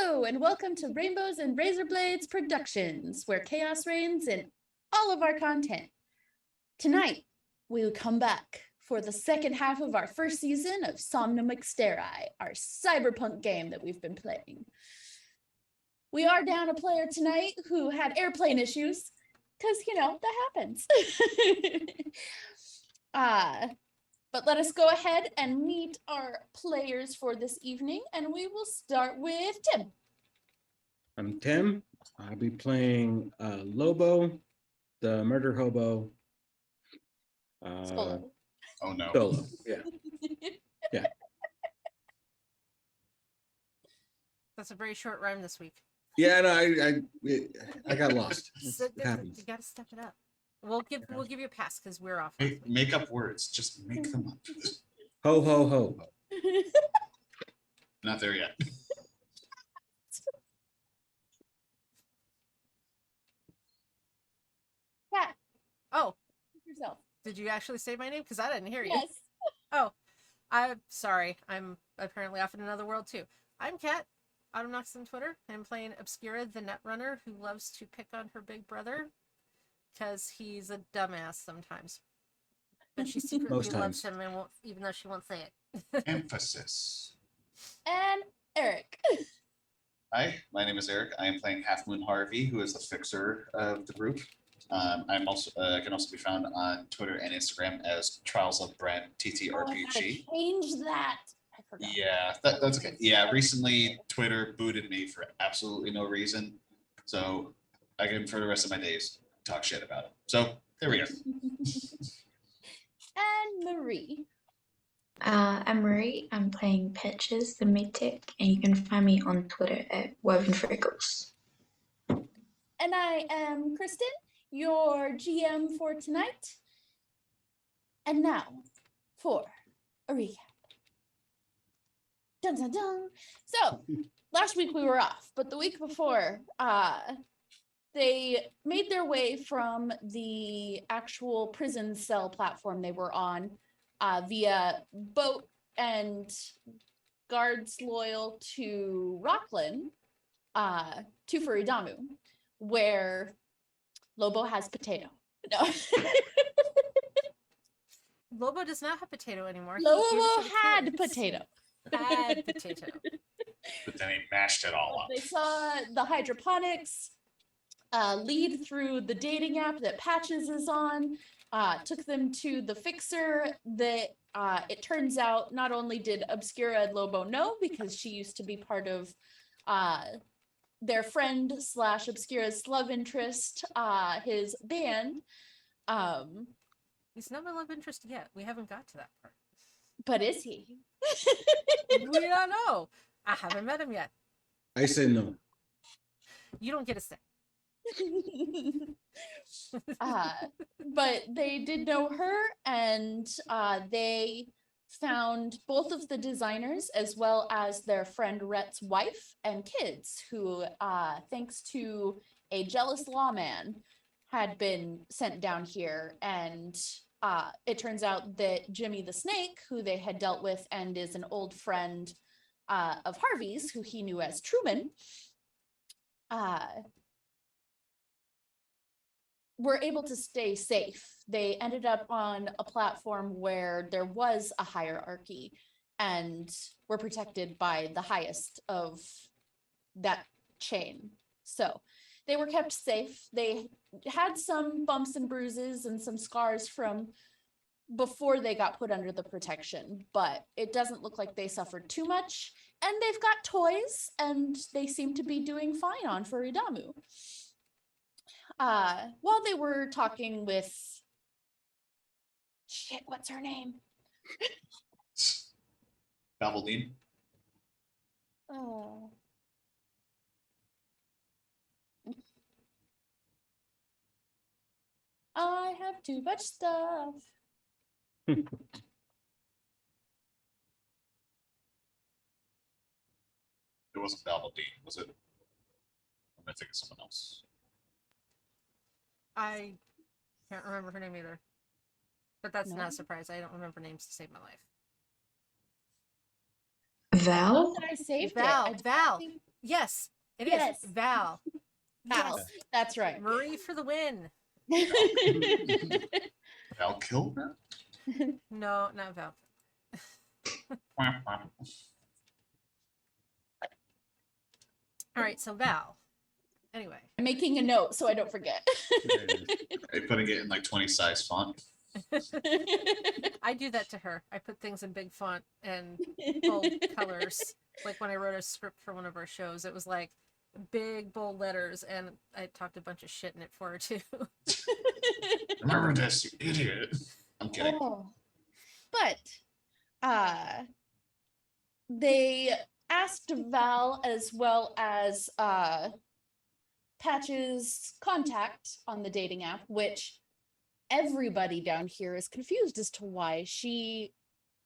Hello, and welcome to Rainbows and Razor Blades Productions, where chaos reigns in all of our content. Tonight, we'll come back for the second half of our first season of Somnum Exterreri, our cyberpunk game that we've been playing. We are down a player tonight who had airplane issues, because, that happens. But let us go ahead and meet our players for this evening, and we will start with Tim. I'm Tim. I'll be playing Lobo, the murder hobo. Solo. Oh no. Solo, yeah. Yeah. That's a very short rhyme this week. Yeah, no, I got lost. It happens. You gotta step it up. We'll give you a pass because we're off. Make up words. Just make them up. Ho, ho, ho. Not there yet. Kat, Oh, yourself. did you actually say my name? Because I didn't hear you. Yes. Oh, I'm sorry. I'm apparently off in another world too. I'm Kat. Autumnox on Twitter. I'm playing Obscura, the Netrunner, who loves to pick on her big brother because he's a dumbass sometimes. But she secretly loves him, and won't, even though she won't say it. Emphasis. And Eric. Hi, my name is Eric. I am playing Half Moon Harvey, who is the fixer of the group. I'm also can also be found on Twitter and Instagram as Trials of Brent TTRPG. Oh, I gotta change that. I forgot. Yeah, that's okay. Yeah, recently Twitter booted me for absolutely no reason, so I can for the rest of my days talk shit about it. So there we go. And Marie. I'm Marie. I'm playing Patches, the Mythic, and you can find me on Twitter at Woven Freckles. And I am Kristen, your GM for tonight. And now for a recap. Dun dun dun. So last week we were off, but the week before, they made their way from the actual prison cell platform they were on via boat and guards loyal to Rockland to Furidamu, where Lobo has potato. No. Lobo does not have potato anymore. Lobo had potato. Had potato. But then he mashed it all up. They saw the hydroponics lead through the dating app that Patches is on, took them to the fixer that it turns out not only did Obscura and Lobo know, because she used to be part of their friend / Obscura's love interest, his band. He's not my love interest yet. We haven't got to that part. But is he? We don't know. I haven't met him yet. I say no. You don't get a say. But they did know her, and they found both of the designers as well as their friend Rhett's wife and kids, who thanks to a jealous lawman had been sent down here. And it turns out that Jimmy the Snake, who they had dealt with and is an old friend of Harvey's, who he knew as Truman, were able to stay safe. They ended up on a platform where there was a hierarchy and were protected by the highest of that chain. So they were kept safe. They had some bumps and bruises and some scars from before they got put under the protection, but it doesn't look like they suffered too much. And they've got toys, and they seem to be doing fine on Furidamu. While they were talking with shit, what's her name? Babaldine. Oh. I have too much stuff. It wasn't Babaldine, was it? I'm gonna think of someone else. I can't remember her name either. But that's No? not a surprise. I don't remember names to save my life. Val? I saved Val, it. Val. Yes, it is Yes. Val. Val. Yes. That's right. Marie for the win. Val Kilmer? No, not Val. All right, so Val. Anyway. I'm making a note so I don't forget. Are you putting it in like 20 size font? I do that to her. I put things in big font and bold colors. Like when I wrote a script for one of our shows, it was like big bold letters, and I talked a bunch of shit in it for her too. Remember this, you idiot. I'm kidding. Oh. But they asked Val as well as Patch's contact on the dating app, which everybody down here is confused as to why she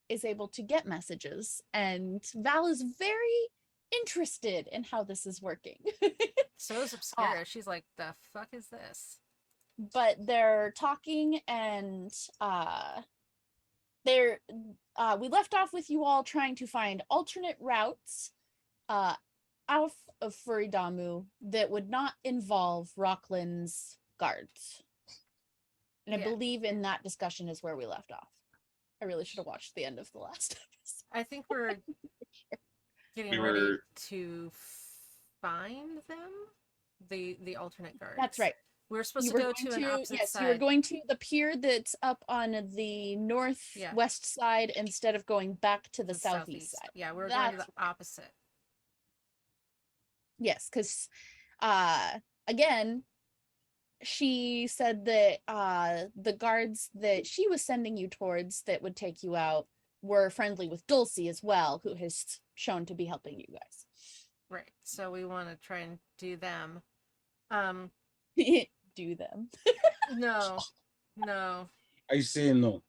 is able to get messages, and Val is very interested in how this is working. So is Obscura. She's like, the fuck is this? But they're talking, and they're we left off with you all trying to find alternate routes out of Furidamu that would not involve Rockland's guards. And I Yeah. believe in that discussion is where we left off. I really should have watched the end of the last episode. I think we're getting We ready were- to find them. The alternate guards. That's right. We were supposed You to were go going to an opposite yes, side. you were going to the pier that's up on the northwest side instead of going back to the to southeast side. Yeah, we were going to That's the opposite. Yes, because again, she said that the guards that she was sending you towards that would take you out were friendly with Dulcie as well, who has shown to be helping you guys. Right. So we want to try and do them. Do them. No. No. I say no.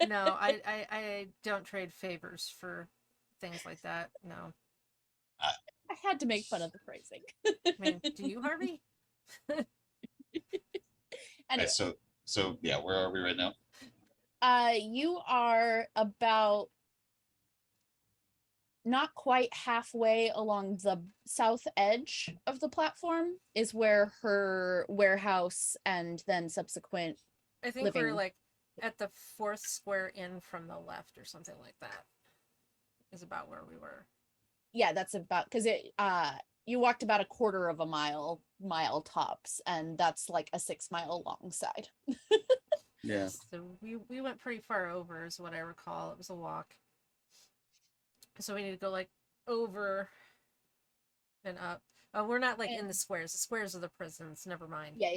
No, I don't trade favors for things like that. No. I had to make fun of the phrasing. I mean, do you, Harvey? Anyway, So yeah, where are we right now? you are about not quite halfway along the south edge of the platform is where her warehouse and then subsequent I think we're living. like at the fourth square in from the left or something like that. Is about where we were. Yeah, that's about because it you walked about a quarter of a mile tops, and that's like a 6 mile long side. Yeah. So we went pretty far over is what I recall. It was a walk. So we need to go like over and up. Oh, we're not like in the squares. The squares are the prisons. Never mind. Yeah.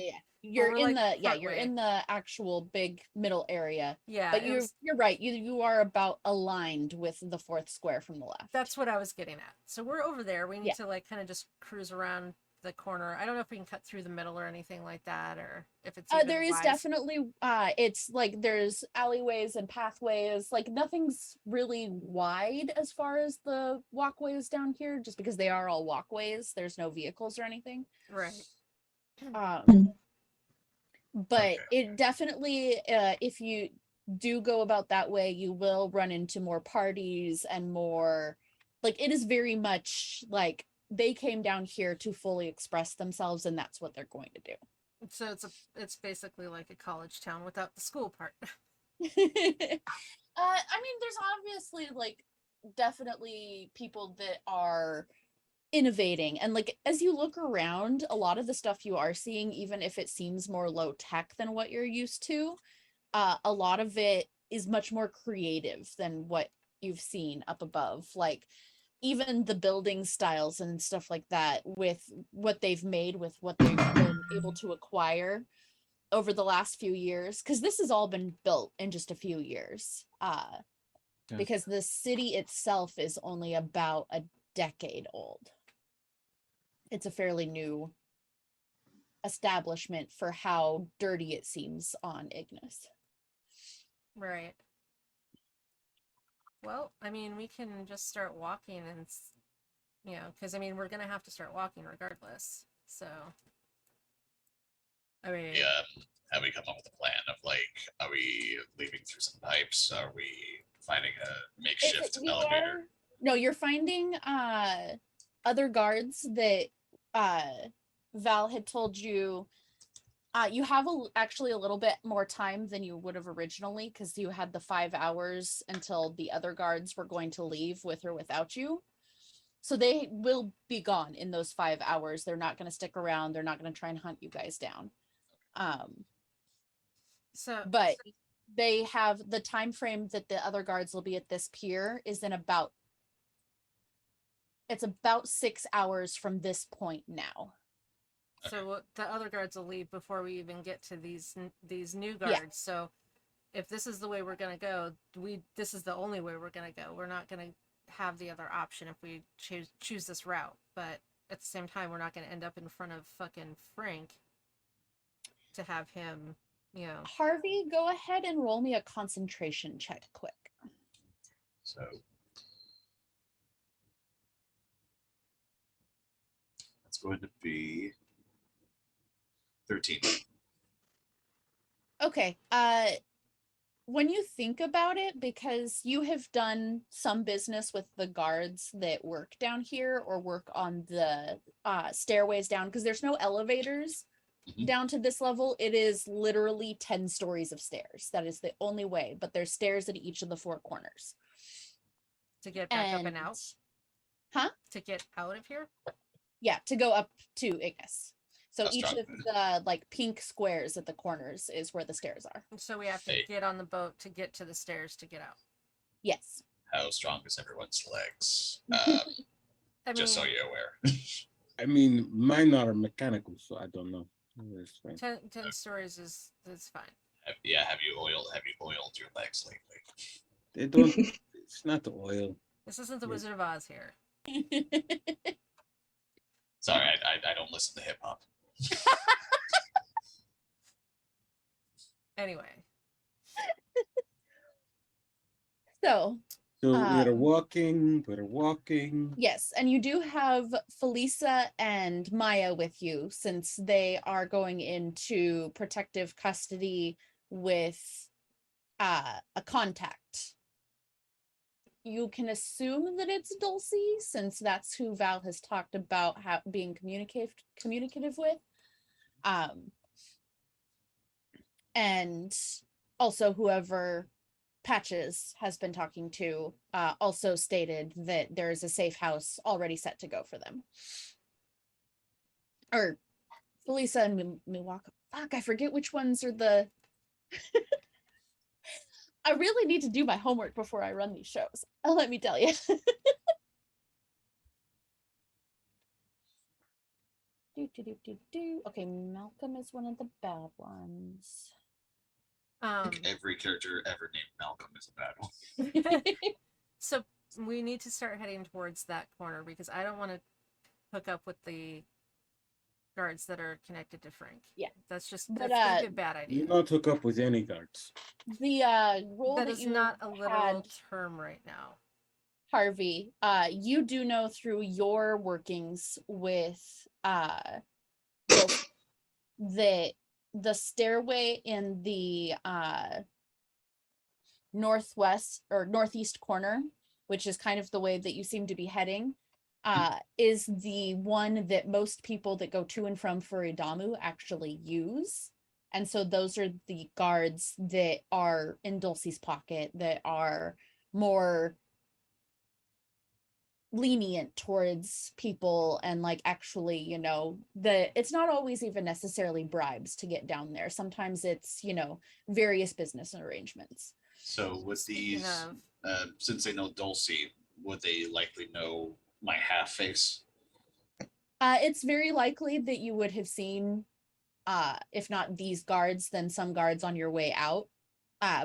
You're we're, in like, the front you're way. in the actual big middle area. Yeah. But it was- you're right. You are about aligned with the fourth square from the left. that's what I was getting at. So we're over there. We need Yeah. to like kind of just cruise around the corner. I don't know if we can cut through the middle or anything like that, or if it's even there is wise. definitely it's like there's alleyways and pathways, like nothing's really wide as far as the walkways down here, just because they are all walkways. There's no vehicles or anything. Right. But Okay. it definitely if you do go about that way, you will run into more parties and more, like, it is very much like they came down here to fully express themselves, and that's what they're going to do. So it's basically like a college town without the school part. I mean, there's obviously like definitely people that are innovating, and like as you look around, a lot of the stuff you are seeing, even if it seems more low tech than what you're used to, a lot of it is much more creative than what you've seen up above. Like even the building styles and stuff like that, with what they've made, with what they've been able to acquire over the last few years, because this has all been built in just a few years, because the city itself is only about a decade old. It's a fairly new establishment for how dirty it seems on Ignis. Right. Well, I mean, we can just start walking and, because I mean, we're gonna have to start walking regardless. So, I mean, Yeah. Have we come up with a plan of like, are we leaving through some pipes? Are we finding a makeshift You elevator? are- no, you're finding other guards that Val had told you, you have actually a little bit more time than you would have originally, because you had the 5 hours until the other guards were going to leave with or without you. So they will be gone in those 5 hours. They're not going to stick around. They're not going to try and hunt you guys down. But they have the time frame that the other guards will be at this pier is in about 6 hours from this point now. So the other guards will leave before we even get to these new guards. Yeah. So if this is the way we're gonna go, this is the only way we're gonna go. We're not gonna have the other option if we choose this route. But at the same time, we're not gonna end up in front of fucking Frank to have him, you know. Harvey, go ahead and roll me a concentration check quick. So that's going to be 13. Okay. When you think about it, because you have done some business with the guards that work down here or work on the stairways down, because there's no elevators down to this level. It is literally 10 stories of stairs. That is the only way, but there's stairs at each of the 4 corners. To get back up and out? Huh? To get out of here? Yeah, to go up to Ignis. So That's each strong. of the like pink squares at the corners is where the stairs are. So we have to get on the boat to get to the stairs to get out. Yes. How strong is everyone's legs? I Just so mean, you're aware. I mean, mine are mechanical, so I don't know. It's fine. 10 stories is fine. Have you oiled your legs lately? They don't. It's not the oil. This isn't the Wizard of Oz here. Sorry, I don't listen to hip hop. Anyway. So we're walking. yes, and you do have Felisa and Maya with you, since they are going into protective custody with a contact. You can assume that it's Dulcie, since that's who Val has talked about being communicative with. And also whoever Patches has been talking to also stated that there is a safe house already set to go for them. Or Felisa and Milwaukee. Fuck, I forget which ones are the... I really need to do my homework before I run these shows. Let me tell you. Okay, Malcolm is one of the bad ones. Every character ever named Malcolm is a bad one. So we need to start heading towards that corner, because I don't want to hook up with the guards that are connected to Frank. Yeah. That's gonna be a bad idea. You not hook up with any guards. The role That is you not a literal had, term right now. Harvey, you do know through your workings with that the stairway in the northwest or northeast corner, which is kind of the way that you seem to be heading, is the one that most people that go to and from Furidamu actually use. And so those are the guards that are in Dulcie's pocket, that are more lenient towards people, and like actually, you know, it's not always even necessarily bribes to get down there. Sometimes it's, you know, various business arrangements. So with Speaking these, of- since they know Dulcie, would they likely know my half face? It's very likely that you would have seen, if not these guards, then some guards on your way out,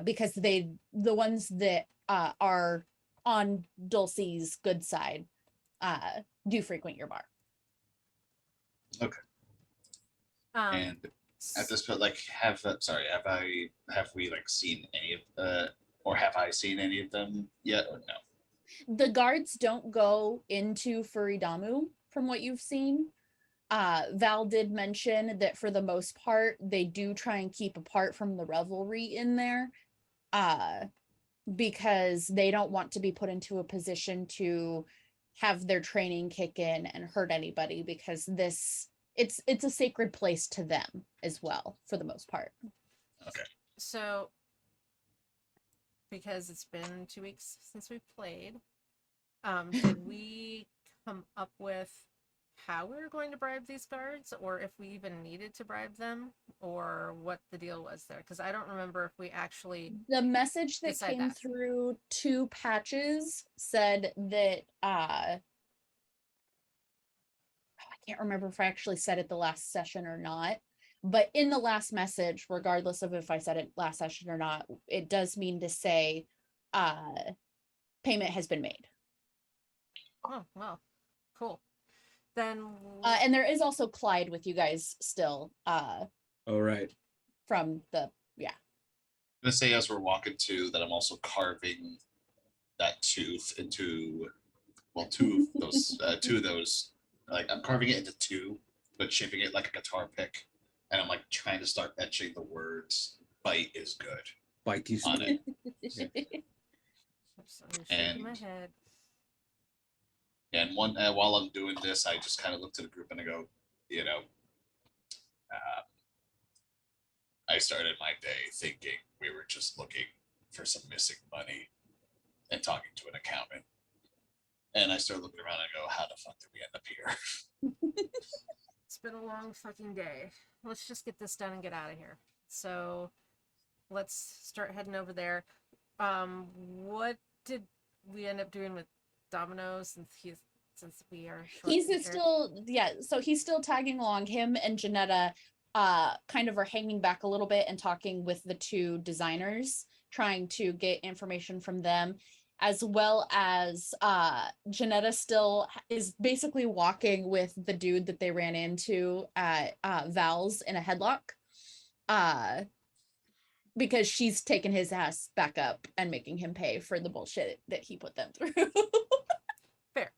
because the ones that are on Dulcie's good side do frequent your bar. Okay. And at this point, like, have we like seen any of or have I seen any of them yet, or no? The guards don't go into Furidamu from what you've seen. Val did mention that for the most part, they do try and keep apart from the revelry in there, because they don't want to be put into a position to have their training kick in and hurt anybody, because it's a sacred place to them as well, for the most part. Okay. So, because it's been 2 weeks since we played, did we come up with how we were going to bribe these guards, or if we even needed to bribe them, or what the deal was there? Because I don't remember if we actually. The message that Decide came that. through 2 patches said that I can't remember if I actually said it the last session or not, but in the last message, regardless of if I said it last session or not, it does mean to say payment has been made. Oh, well, cool. Then. And there is also Clyde with you guys still All right. from the, I'm gonna say as we're walking to that, I'm also carving that tooth into, well, two of those. Like I'm carving it into 2, but shaping it like a guitar pick, and I'm like trying to start etching the words "bite is good" Bite you on it. I'm shaking my And- head. And while I'm doing this, I just kind of look to the group and I go, I started my day thinking we were just looking for some missing money and talking to an accountant. And I started looking around and I go, how the fuck did we end up here? It's been a long fucking day. Let's just get this done and get out of here. So let's start heading over there. What did we end up doing with Domino since we are short he's prepared? still, yeah, so he's still tagging along. Him and Janetta kind of are hanging back a little bit and talking with the 2 designers, trying to get information from them, as well as Janetta still is basically walking with the dude that they ran into at Val's in a headlock, because she's taken his ass back up and making him pay for the bullshit that he put them through. Fair.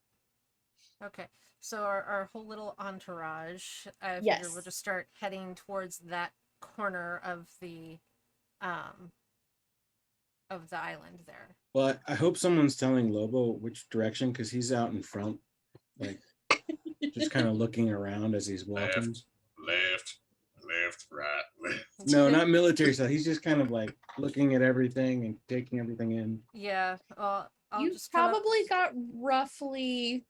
Okay. So our whole little entourage, I figure we'll Yes. just start heading towards that corner of the island there. Well, I hope someone's telling Lobo which direction, because he's out in front, like just kind of looking around as he's walking. Left, right, left. No, not military style. He's just kind of like looking at everything and taking everything in. Yeah. I'll You've just come up- probably got roughly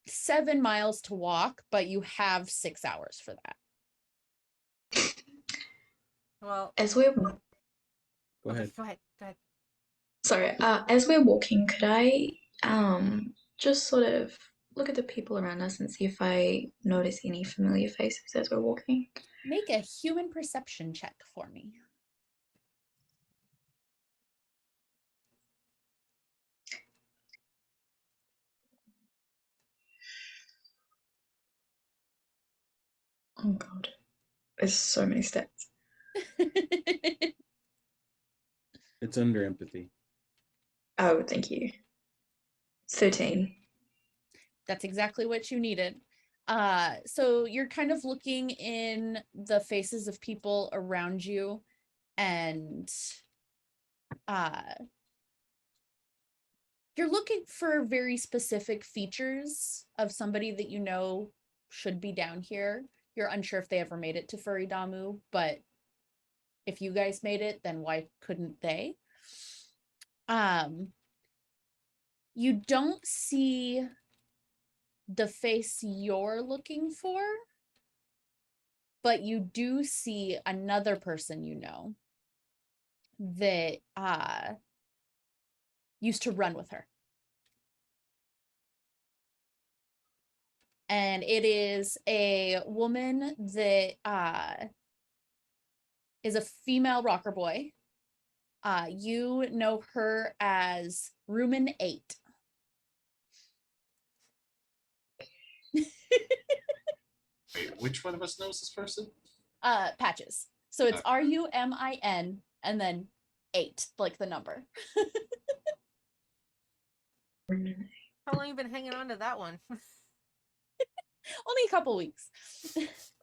7 miles to walk, but you have 6 hours for that. Well, As we're Go okay, ahead. Go ahead. sorry, as we're walking, could I just sort of look at the people around us and see if I notice any familiar faces as we're walking? Make a human perception check for me. Oh god, there's so many stats. It's under empathy. Oh, thank you. 13. That's exactly what you needed. So you're kind of looking in the faces of people around you, and you're looking for very specific features of somebody that you know should be down here. You're unsure if they ever made it to Furidamu, but if you guys made it, then why couldn't they? You don't see the face you're looking for, but you do see another person you know that used to run with her. And it is a woman that is a female rocker boy. You know her as Rumen 8. Wait, which one of us knows this person? Patches. So it's Okay. RUMIN and then 8, like the number. How long you been hanging on to that one? Only a couple weeks.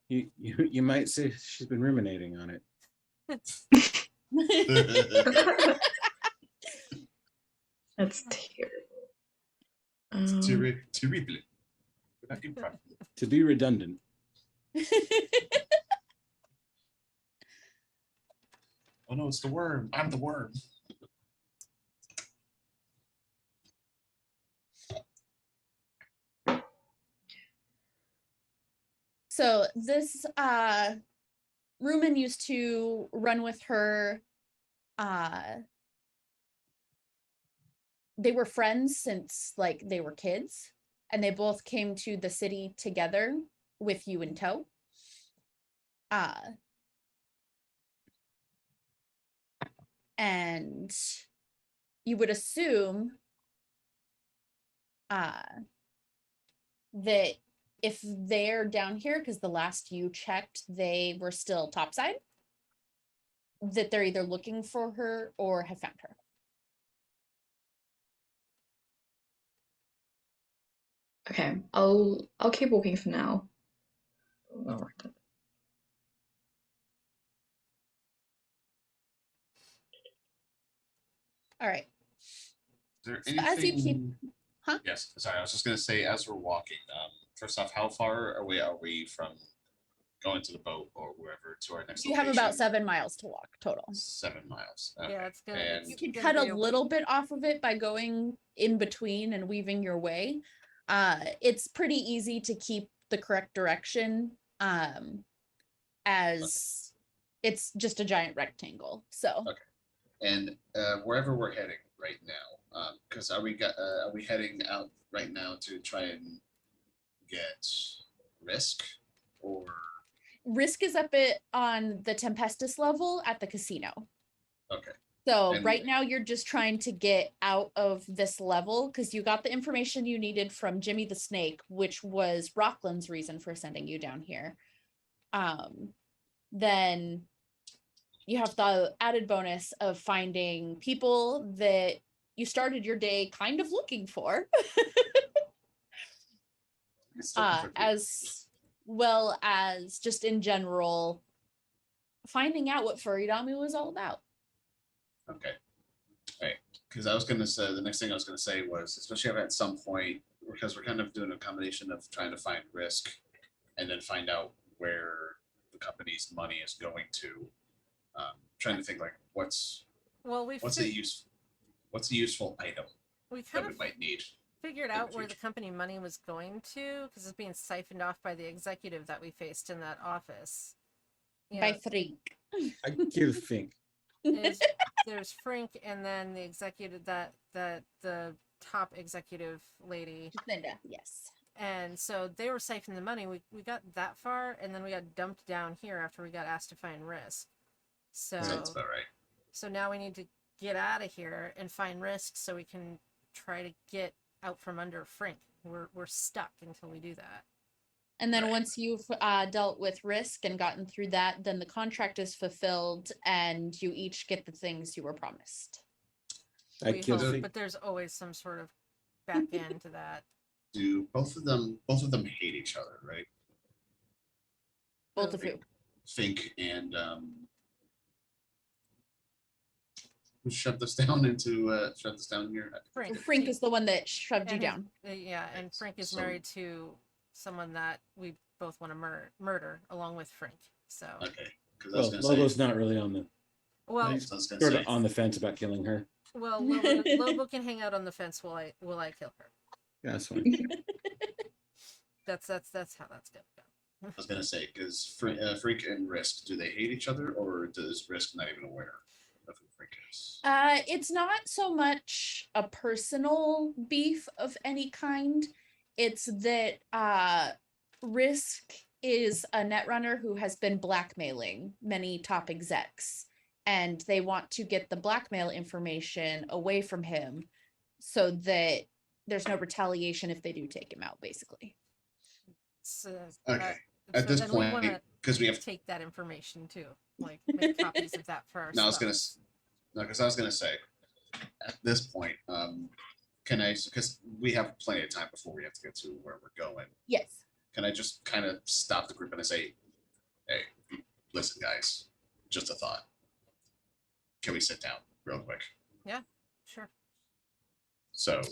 You might say she's been ruminating on it. That's terrible. Terrible. Improv. To be redundant. Oh no, it's the worm. I'm the worm. So this Rumen used to run with her. They were friends since like they were kids, and they both came to the city together with you in tow. And you would assume that if they're down here, because the last you checked, they were still topside, that they're either looking for her or have found her. Okay, I'll keep walking for now. I'll write that. All right. Is there So anything? as you keep, huh? Yes, sorry. I was just gonna say, as we're walking, first off, how far away are we from going to the boat or wherever to our next You have location? about 7 miles to walk total. 7 miles. Okay. Yeah, it's gonna. And You can gonna cut a be little bit off of it by going in between and weaving your way. It's pretty easy to keep the correct direction, as it's just a giant rectangle. So okay. And wherever we're heading right now, because are we heading out right now to try and get Risk, or Risk is up it on the Tempestus level at the casino. okay? So And- right now you're just trying to get out of this level because you got the information you needed from Jimmy the Snake, which was Rockland's reason for sending you down here. Then you have the added bonus of finding people that you started your day kind of looking for, It's looking for people. as well as just in general finding out what Furidami was all about. Okay. Right. Because I was going to say, the next thing I was going to say was, especially if at some point, because we're kind of doing a combination of trying to find Risk and then find out where the company's money is going to. Trying to think like what's a useful item we that kind we of might need. figured in the out where the future. company money was going to because it's being siphoned off by the executive that we faced in that office. You By know, Frink. I kill Fink. there's Frink and then the executive that the top executive lady. Linda, yes. And so they were siphoning the money. We got that far and then we got dumped down here after we got asked to find Risk. So Sounds about right. So now we need to get out of here and find Risk so we can try to get out from under Frink. We're stuck until we do that. And then Right. once you've dealt with Risk and gotten through that, then the contract is fulfilled and you each get the things you were promised. I We kill hope, Fink. but there's always some sort of back end to that. Do both of them hate each other, right? Both of who? Fink and who shoved us down here? Frink. Frink is the one that shoved you and his- down. Yeah, and Frink is So- married to someone that we both want to murder along with Frink. So, Okay, because I was Well, gonna Lobo's say. not really on the well, Nice. I was gonna sort say. of on the fence about killing her. Lobo can hang out on the fence while I kill her. Yeah, that's fine. That's how that's gonna go. I was gonna say because Frink and Risk, do they hate each other, or does Risk not even aware of who Frink is? It's not so much a personal beef of any kind. It's that Risk is a netrunner who has been blackmailing many top execs, and they want to get the blackmail information away from him so that there's no retaliation if they do take him out, basically. So, Okay. At this then we point, wanna because we have take that information too, like make copies of that for No, I was ourselves. because I was gonna say, at this point, can I? Because we have plenty of time before we have to get to where we're going. Yes. Can I just kind of stop the group and I say, "Hey, listen, guys, just a thought. Can we sit down real quick?" Sure. So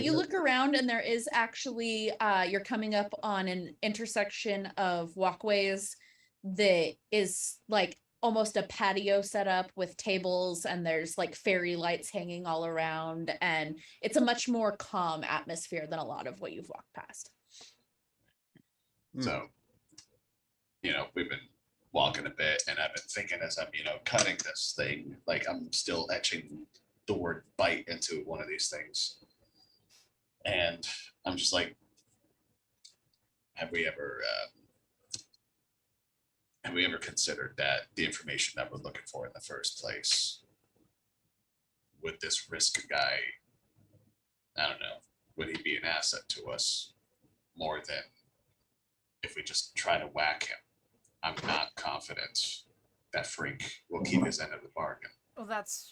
You look around and there is actually, you're coming up on an intersection of walkways that is like almost a patio set up with tables, and there's like fairy lights hanging all around, and it's a much more calm atmosphere than a lot of what you've walked past. So, we've been walking a bit, and I've been thinking as I'm, cutting this thing, like I'm still etching the word bite into one of these things. And I'm just like, have we ever considered that the information that we're looking for in the first place, would this risk guy, I don't know, would he be an asset to us more than if we just try to whack him? I'm not confident that Frink will keep his end of the bargain.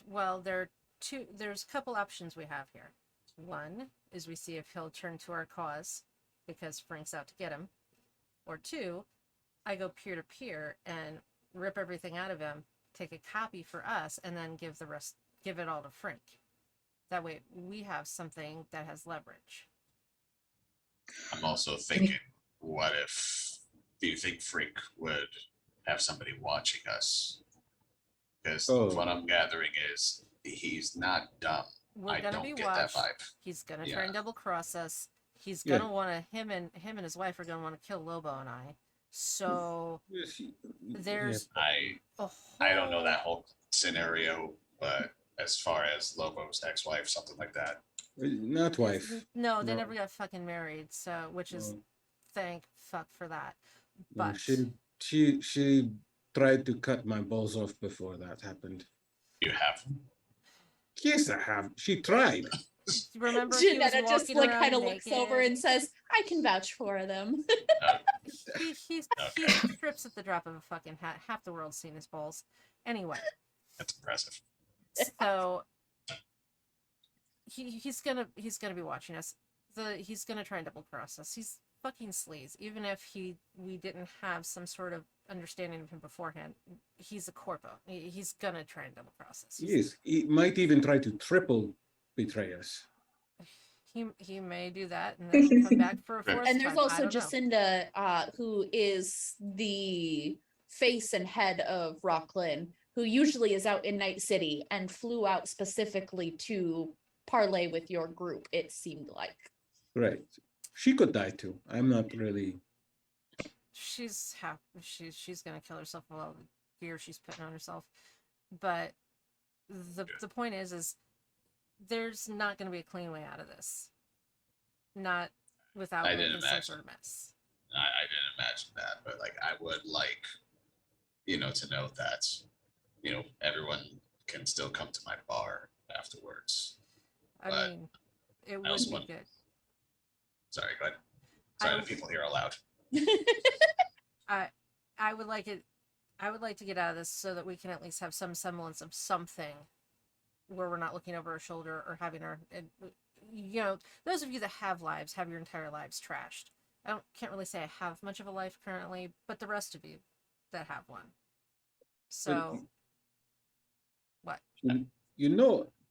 Well, there's a couple options we have here. One is we see if he'll turn to our cause because Frank's out to get him. Or two, I go peer to peer and rip everything out of him, take a copy for us, and then give it all to Frank. That way we have something that has leverage. I'm also thinking, do you think Frink would have somebody watching us? Because what I'm gathering is he's not dumb. We're gonna be watched. That vibe. He's gonna try and double cross us. He's gonna want to. Him and his wife are gonna want to kill Lobo and I. So there's. I don't know that whole scenario, but as far as Lobo's ex-wife, something like that. Not wife. No, they never got fucking married. So, which is thank fuck for that. But she tried to cut my balls off before that happened. You have? Yes, I have. She tried. Remember, Janetta just like kind of looks over and says, "I can vouch for them." He strips at the drop of a fucking hat. Half the world's seen his balls. Anyway, that's impressive. So he's gonna be watching us. He's gonna try and double cross us. He's fucking sleaze. Even if we didn't have some sort of understanding of him beforehand, he's a corpo. He's gonna try and double cross us. Yes, he might even try to triple betray us. He may do that and then come back for a fourth. And there's also Jacinda, who is the face and head of Rockland, who usually is out in Night City and flew out specifically to parlay with your group, it seemed like. Right. She could die too. I'm not really. She's gonna kill herself with all the gear she's putting on herself. But the point is there's not gonna be a clean way out of this. Not without making some sort of mess. I didn't imagine that, but like I would like, to know that, everyone can still come to my bar afterwards. I mean, it would be good. Sorry, go ahead. Sorry, the people here are loud. I would like to get out of this so that we can at least have some semblance of something where we're not looking over our shoulder or having those of you that have lives have your entire lives trashed. Can't really say I have much of a life currently, but the rest of you that have one. So, what?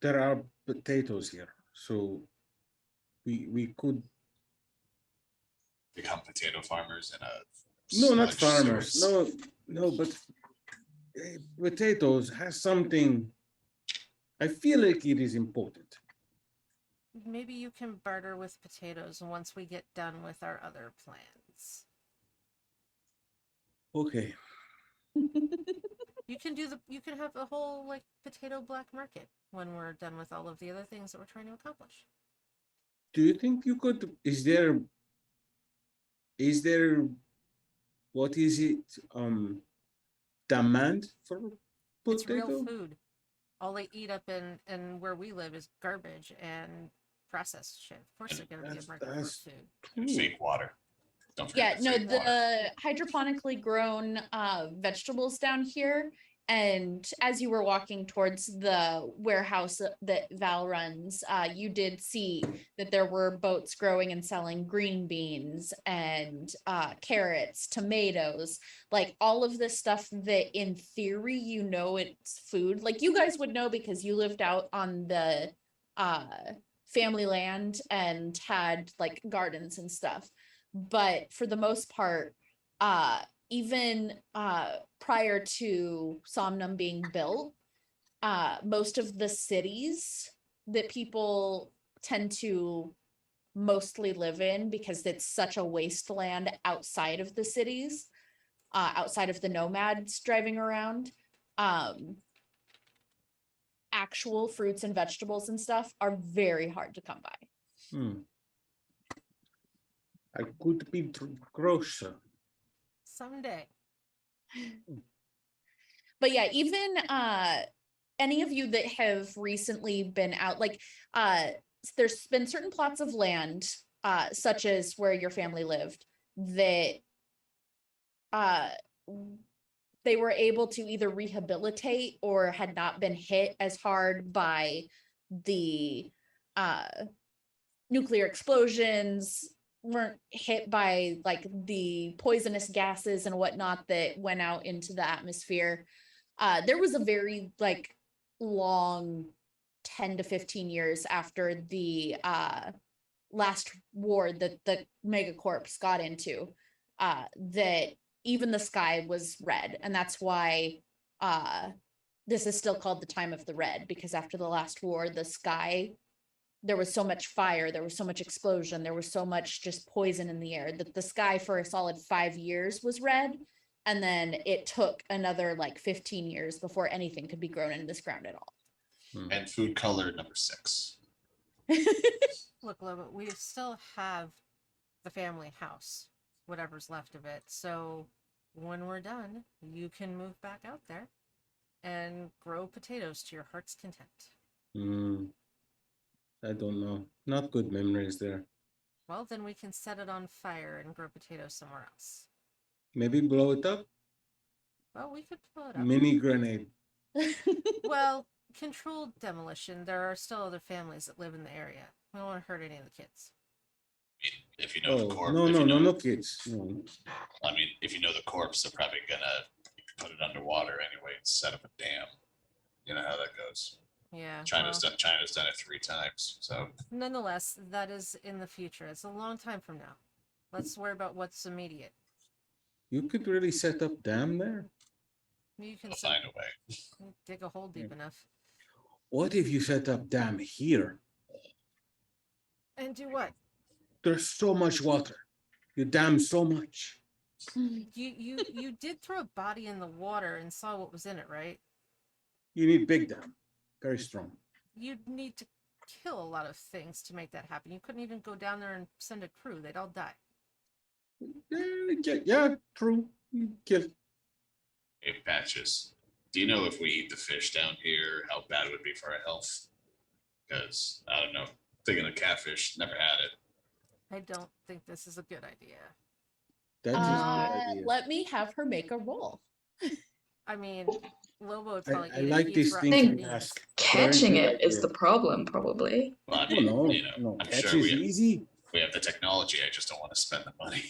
There are potatoes here, so we could become potato farmers in a. No, not farmers. No, but potatoes has something. I feel like it is important. Maybe you can barter with potatoes once we get done with our other plans. Okay. You can have a whole like potato black market when we're done with all of the other things that we're trying to accomplish. Do you think you could? Is there? What is it? Demand for potato? It's real food. All they eat up in where we live is garbage and processed shit. Of course, they're gonna be a market for food. And fake water. Don't forget the hydroponically grown vegetables down here. And as you were walking towards the warehouse that Val runs, you did see that there were boats growing and selling green beans and carrots, tomatoes, like all of this stuff that in theory, it's food. Like you guys would know because you lived out on the family land and had like gardens and stuff. But for the most part, even prior to Somnum being built, most of the cities that people tend to mostly live in, because it's such a wasteland outside of the cities, outside of the nomads driving around, actual fruits and vegetables and stuff are very hard to come by. I could be grocer. Someday. But yeah, even any of you that have recently been out, like there's been certain plots of land, such as where your family lived, that they were able to either rehabilitate or had not been hit as hard by the nuclear explosions, weren't hit by like the poisonous gases and whatnot that went out into the atmosphere. There was a very like long 10 to 15 years after the last war that the megacorps got into, that even the sky was red. And that's why this is still called the time of the red, because after the last war, the sky, there was so much fire, there was so much explosion, there was so much just poison in the air that the sky for a solid 5 years was red. And then it took another like 15 years before anything could be grown in this ground at all. And food color number 6. Look, Lobo, we still have the family house, whatever's left of it. So when we're done, you can move back out there and grow potatoes to your heart's content. I don't know. Not good memories there. Well, then we can set it on fire and grow potatoes somewhere else. Maybe blow it up? Well, we could blow it up. Mini grenade. Well, controlled demolition. There are still other families that live in the area. We don't want to hurt any of the kids. I mean, if you know the corpse, No kids. No. I mean, if you know the corpse, they're probably gonna put it underwater anyway and set up a dam. You know how that goes. Yeah. China's done it 3 times. So nonetheless, that is in the future. It's a long time from now. Let's worry about what's immediate. You could really set up dam there? You can we'll find a way. dig a hole deep enough. What if you set up dam here? And do what? There's so much water. You dam so much. You did throw a body in the water and saw what was in it, right? You need big dam. Very strong. You'd need to kill a lot of things to make that happen. You couldn't even go down there and send a crew. They'd all die. Yeah, true. Kill. Hey, Patches, do you know if we eat the fish down here, how bad it would be for our health? Because, I don't know, thinking of catfish, never had it. I don't think this is a good idea. That is a good idea. Let me have her make a roll. I mean, Lobo would probably I eat like it. these He's things right. you ask. Catching it is the problem, probably. Well, I Oh, mean, no, you know, no. I'm Catch sure is easy. we have the technology. I just don't want to spend the money.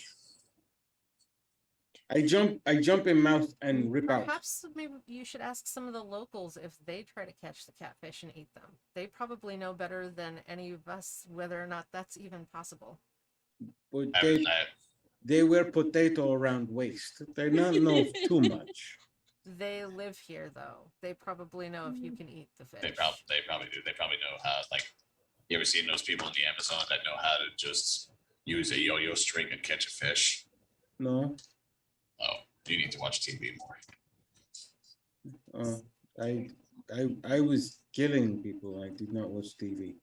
I jump in mouth and rip out. Perhaps maybe you should ask some of the locals if they try to catch the catfish and eat them. They probably know better than any of us whether or not that's even possible. But I, they wear potato around waist. They not know too much. They live here, though. They probably know if you can eat the fish. they probably do. They probably know how. Like, you ever seen those people in the Amazon that know how to just use a yo-yo string and catch a fish? No. Oh, you need to watch TV more. I was killing people. I did not watch TV.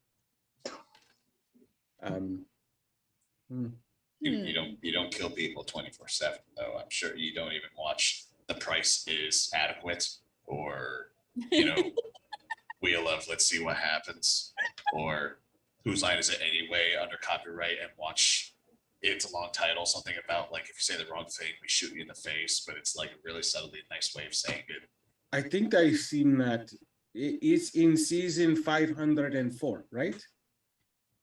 You don't kill people 24/7 though. I'm sure you don't even watch The Price Is Adequate or Wheel of Let's See What Happens or Whose Line Is It Anyway under copyright and watch it's a long title, something about like if you say the wrong thing, we shoot you in the face, but it's like a really subtly nice way of saying it. I think I've seen that. It's in season 504, right?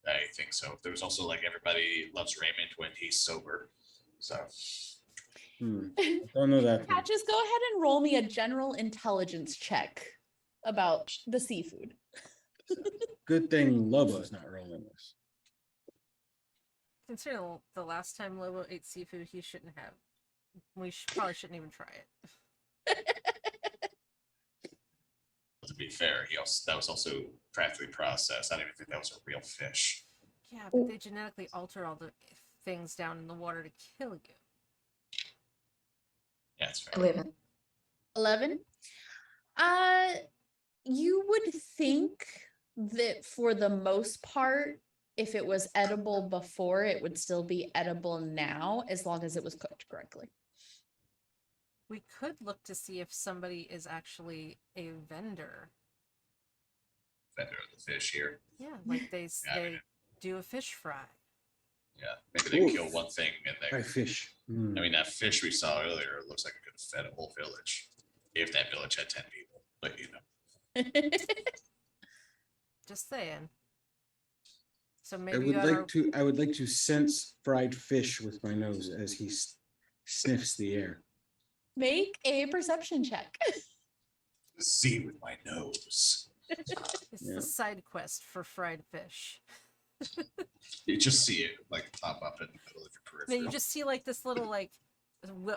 I think so. There was also like Everybody Loves Raymond when he's sober. So I don't know that. Patches, go ahead and roll me a general intelligence check about the seafood. Good thing Lobo's not rolling this. Considering the last time Lobo ate seafood, he shouldn't have. We probably shouldn't even try it. To be fair, that was also practically processed. I don't even think that was a real fish. Yeah, but they genetically alter all the things down in the water to kill you. Yeah, it's fair. 11. 11. You would think that for the most part, if it was edible before, it would still be edible now, as long as it was cooked correctly. We could look to see if somebody is actually a vendor. Vendor of the fish here. Yeah, like they Yeah, I mean, do a fish fry. Yeah, maybe they Ooh. kill one thing and Try they. fish. Mm. I mean, that fish we saw earlier looks like it could have fed a whole village, if that village had 10 people. But you know, Just saying. So I maybe would you like oughta- to. I would like to sense fried fish with my nose as he sniffs the air. Make a perception check. see with my nose. It's Yeah. the side quest for fried fish. You just see it like pop up in the middle of your Then peripheral. you just see like this little like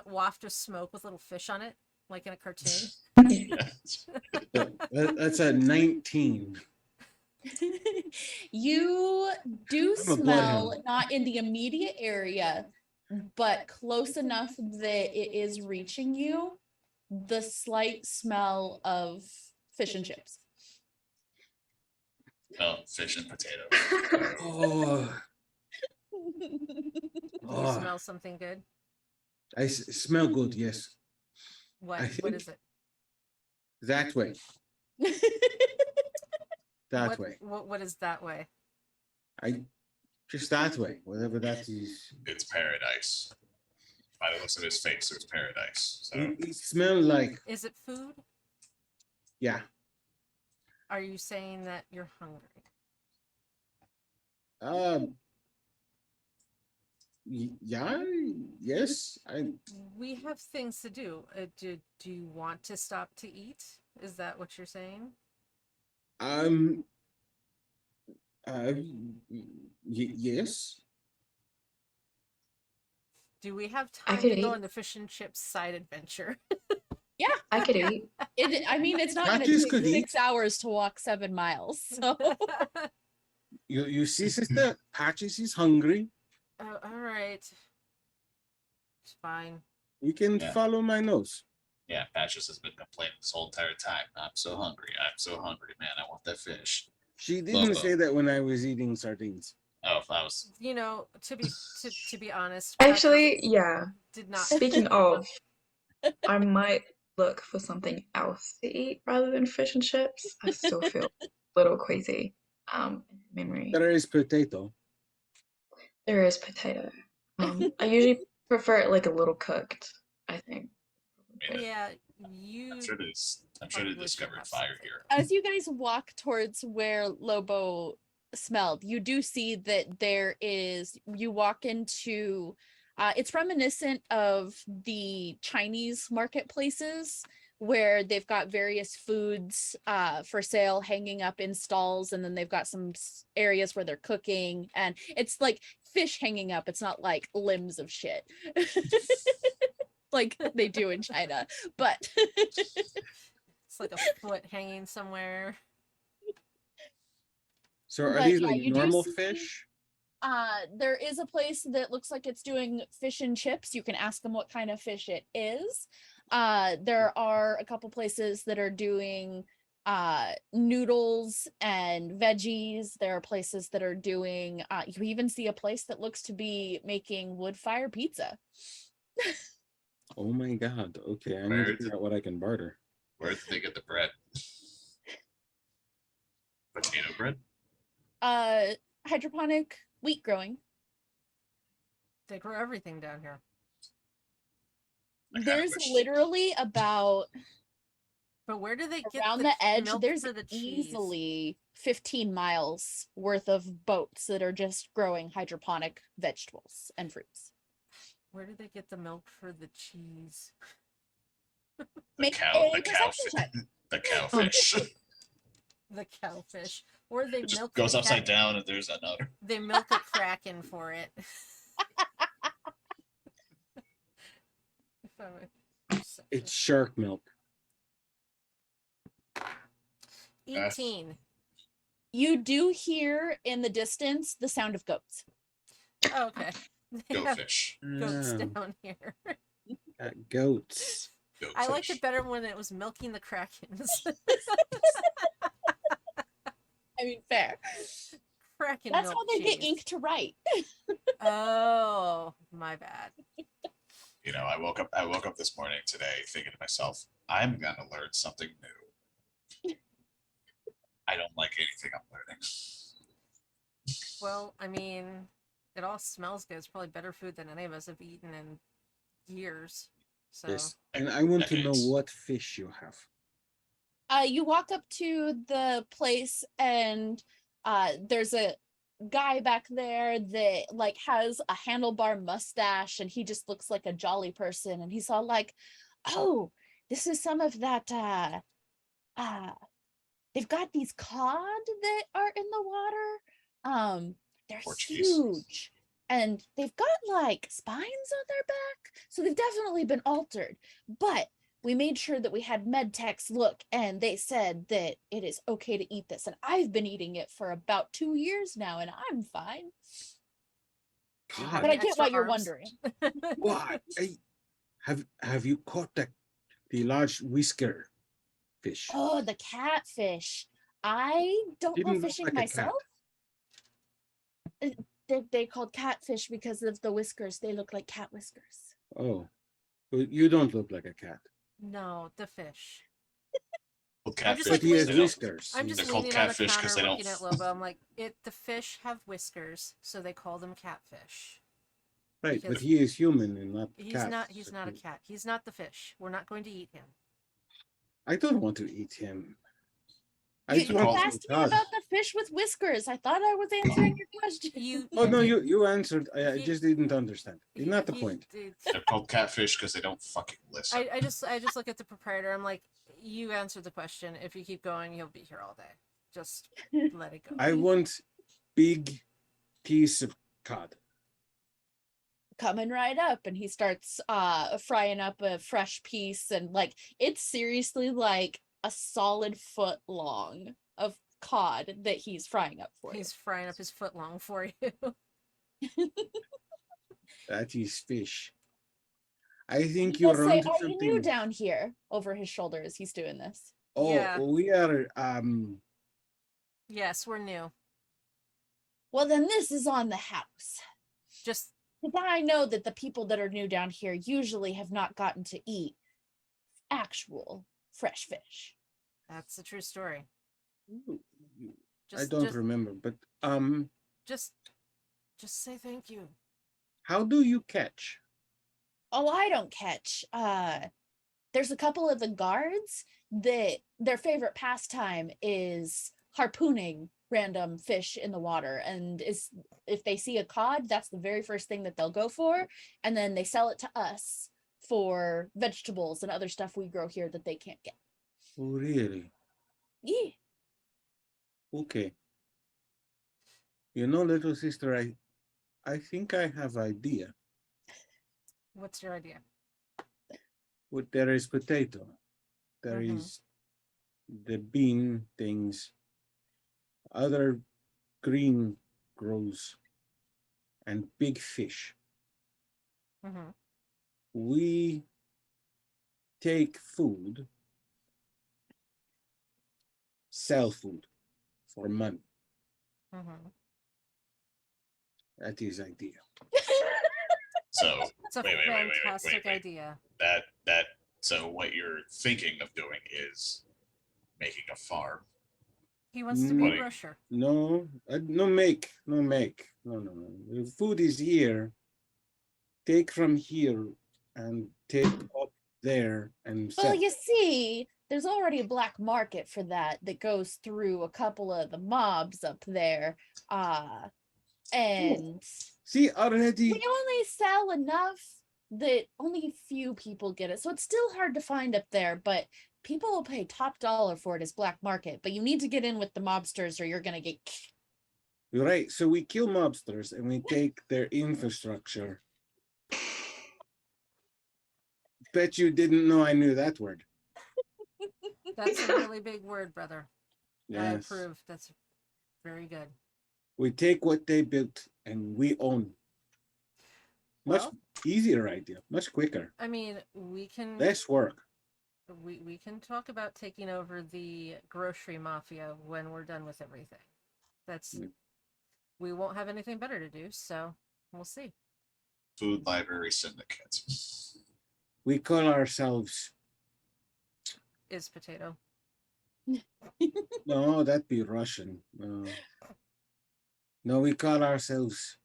waft of smoke with little fish on it, like in a cartoon. Yeah. That's a 19. You do I'm a smell, bloodhound. not in the immediate area, but close enough that it is reaching you, the slight smell of fish and chips. Oh, fish and potato. Oh, Do you Oh. smell something good? I smell good. Yes, What? I What think- is it? that way. That way. What is that way? Just that way. Whatever that is. It's paradise. By the looks of his face, it's paradise. So It smells like. Is it food? Yeah. Are you saying that you're hungry? Yeah. Yes. We have things to do. Do you want to stop to eat? Is that what you're saying? Yes. Do we have I time could to go eat. on the fish and chips side adventure? I could eat. I mean, it's not going to Patches take could 6 hours to walk 7 miles. So You see, sister, Patches is hungry. Oh, all right. It's fine. We can Yeah. follow my nose. yeah, Patches has been complaining this whole entire time. I'm so hungry. I'm so hungry, man. I want that fish. She didn't Lobo. say that when I was eating sardines. Oh, if I was You know, to be honest, Actually, Patches yeah. did not. Speaking of, I might look for something else to eat rather than fish and chips. I still feel a little queasy. Memory. There is potato. There is potato. I usually prefer it like a little cooked, I think. Yeah, you. I'm sure there's Probably should discovered have fire something. here. as you guys walk towards where Lobo smelled, you do see that you walk into, it's reminiscent of the Chinese marketplaces where they've got various foods for sale hanging up in stalls, and then they've got some areas where they're cooking, and it's like fish hanging up. It's not like limbs of shit like they do in China, but It's like a foot hanging somewhere. So are But these yeah, like you do normal see- fish? there is a place that looks like it's doing fish and chips. You can ask them what kind of fish it is. There are a couple places that are doing noodles and veggies. There are places that are doing you even see a place that looks to be making wood fire pizza. Oh my god. Okay, I need to Where- figure out what I can barter. Where did they get the bread? Potato bread? Hydroponic wheat growing. They grow everything down here. I kinda There's wish- literally about But where do they get around the the edge, milk there's for the cheese? easily 15 miles worth of boats that are just growing hydroponic vegetables and fruits. Where do they get the milk for the cheese? Make cow- a the cow perception fi- check. The cowfish. The cowfish. Or they It just milk goes the upside cat- down and there's another. They milk a kraken for it. If I would- It's shark milk. 18. You do hear in the distance the sound of goats. Oh, okay. They Go have fish. goats Ah, down here. goats. Go I liked fish. it better when it was milking the krakens. I mean, fair. Kraken That's milk how they get cheese. ink to write. Oh, my bad. You know, I woke up this morning today thinking to myself, I'm gonna learn something new. I don't like anything I'm learning. Well, I mean, it all smells good. It's probably better food than any of us have eaten in years. So Yes, and I want to know Decades. what fish you have. You walk up to the place and there's a guy back there that like has a handlebar mustache and he just looks like a jolly person and he's all like, oh, this is some of that they've got these cod that are in the water. They're Portuguese. huge and they've got like spines on their back, so they've definitely been altered, but we made sure that we had med techs look and they said that it is okay to eat this, and I've been eating it for about 2 years now and I'm fine. God, But I get extra what you're arms. wondering. what? Have you caught the large whisker fish? Oh, the catfish. I don't go Didn't look fishing like a cat. myself. They called catfish because of the whiskers. They look like cat whiskers. Oh, well, you don't look like a cat. no, the fish. Well, I'm just catfish, like, But he has they don't- whiskers. I'm They're just called leaning on the catfish 'cause counter they looking don't- at Lobo. I'm like, the fish have whiskers, so they call them catfish. Right, because but he is human and not He's cat. not. He's not a cat. He's not the fish. We're not going to eat him. I don't want to eat him. I You just call want to asked eat me cod. about the fish with whiskers. I thought I was answering your question. You. Oh no, you you answered. I He- just didn't understand. he- Not the he- point. They're called catfish because they don't fucking listen. I just look at the proprietor. I'm like, you answered the question. If you keep going, you'll be here all day. Just let it go. I want big piece of cod. Coming right up, and he starts frying up a fresh piece, and like it's seriously like a solid foot long of cod that he's frying up for He's frying up his foot long for you. That is fish. I think you. you're He'll say, onto "Are you new something. down here?" Over his shoulder as he's doing this. Oh, Yeah. we are. Yes, we're new. Well, then this is on the house. Just Because I know that the people that are new down here usually have not gotten to eat actual fresh fish. that's a true story. I Just, don't just, remember, but just say thank you. how do you catch? Oh, I don't catch. There's a couple of the guards that their favorite pastime is harpooning random fish in the water, and is if they see a cod, that's the very first thing that they'll go for, and then they sell it to us for vegetables and other stuff we grow here that they can't get. Oh, really? Yeah. Okay. You know, little sister, I think I have idea. What's your idea? What there is potato, there Mhm. is the bean things, other green grows, and big fish. Mm-hmm. We take food, sell food for money. Mm-hmm. That is idea. So It's a Wait, wait, wait, wait, fantastic wait. idea. that so what you're thinking of doing is making a farm. He wants to be a Buddy. grocer. No, no make. No. The food is here. Take from here and take up there and sell. Well, you see, there's already a black market for that goes through a couple of the mobs up there. And See already. we only sell enough that only a few people get it. So it's still hard to find up there, but people will pay top dollar for it as black market, but you need to get in with the mobsters or you're gonna get. You're right. So we kill mobsters and we take their infrastructure. Bet you didn't know I knew that word. That's a really big word, brother. I Yes. approve. That's very good. We take what they built and we own. Much Well, easier idea, much quicker, I mean, we can less work. we can talk about taking over the grocery mafia when we're done with everything. That's Mm. we won't have anything better to do, so we'll see. Food library syndicate. We call ourselves, Is potato. no, that'd be Russian. No, we call ourselves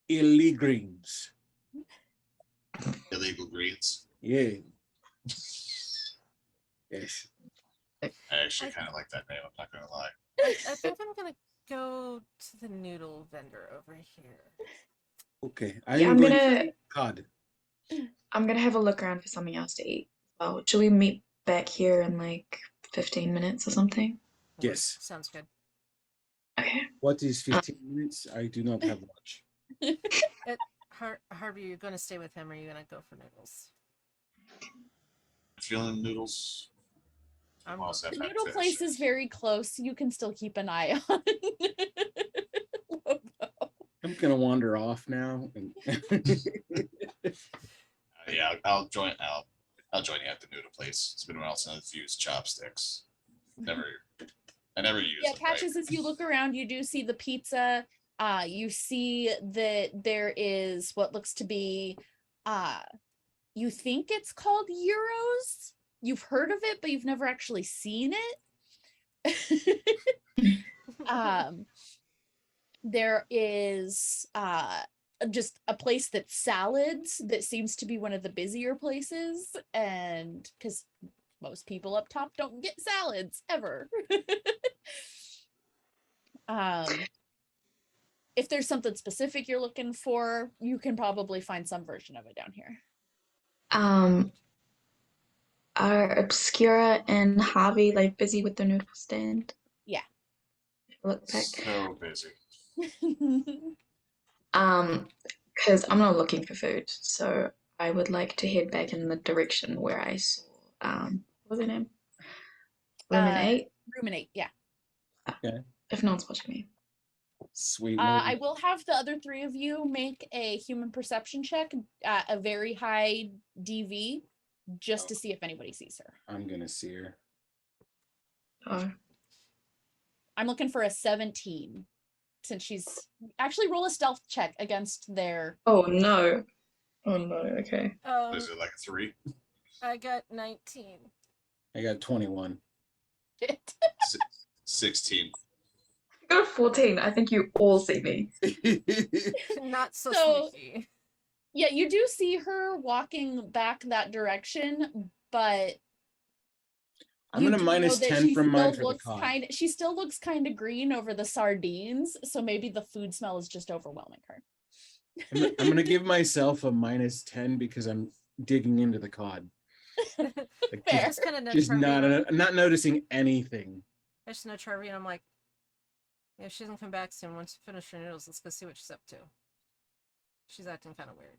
Illegreens. Illegal greens. Yeah. Yes. I actually kind of like that name. I'm not gonna lie. I think I'm gonna go to the noodle vendor over here. Okay. Yeah, I'm going to eat cod. I'm gonna have a look around for something else to eat. Oh, should we meet back here in like 15 minutes or something? Yes. Sounds good. Okay. What is 15 minutes? I do not have much. Harvey, you're gonna stay with him, or are you gonna go for noodles? Feeling noodles. I'm Also The have noodle fish. place is very close. You can still keep an eye on. I'm going to wander off now. Yeah, I'll join. I'll join you at the noodle place. It's been a while since I've used chopsticks. I never used Yeah, them. Right? Patches, as you look around, you do see the pizza. You see that there is what looks to be, you think it's called Euros. You've heard of it, but you've never actually seen it. There is just a place that salads that seems to be one of the busier places, and because most people up top don't get salads ever. If there's something specific you're looking for, you can probably find some version of it down here. Are Obscura and Harvey like busy with the noodle stand? Yeah. Look back. So busy. Because I'm not looking for food, so I would like to head back in the direction where I saw what was her name? Ruminate. Ruminate, yeah. Okay. If no one's watching me. Sweet. I will have the other three of you make a human perception check at a very high DV just to see if anybody sees her. I'm going to see her. Oh. I'm looking for a 17 since she's actually roll a stealth check against their. Oh no. Oh no, okay. Is it like a 3? I got 19. I got 21. 16. I got a 14. I think you all see me. Not so sneaky. Yeah, you do see her walking back that direction, but I'm going to minus 10 from mine for the cod. She still looks kind of green over the sardines, so maybe the food smell is just overwhelming her. I'm going to give myself a minus 10 because I'm digging into the cod. Like, Fair. just not noticing anything. I just know Charlie, and I'm like, if she doesn't come back soon, once you finish her noodles, let's go see what she's up to. She's acting kind of weird.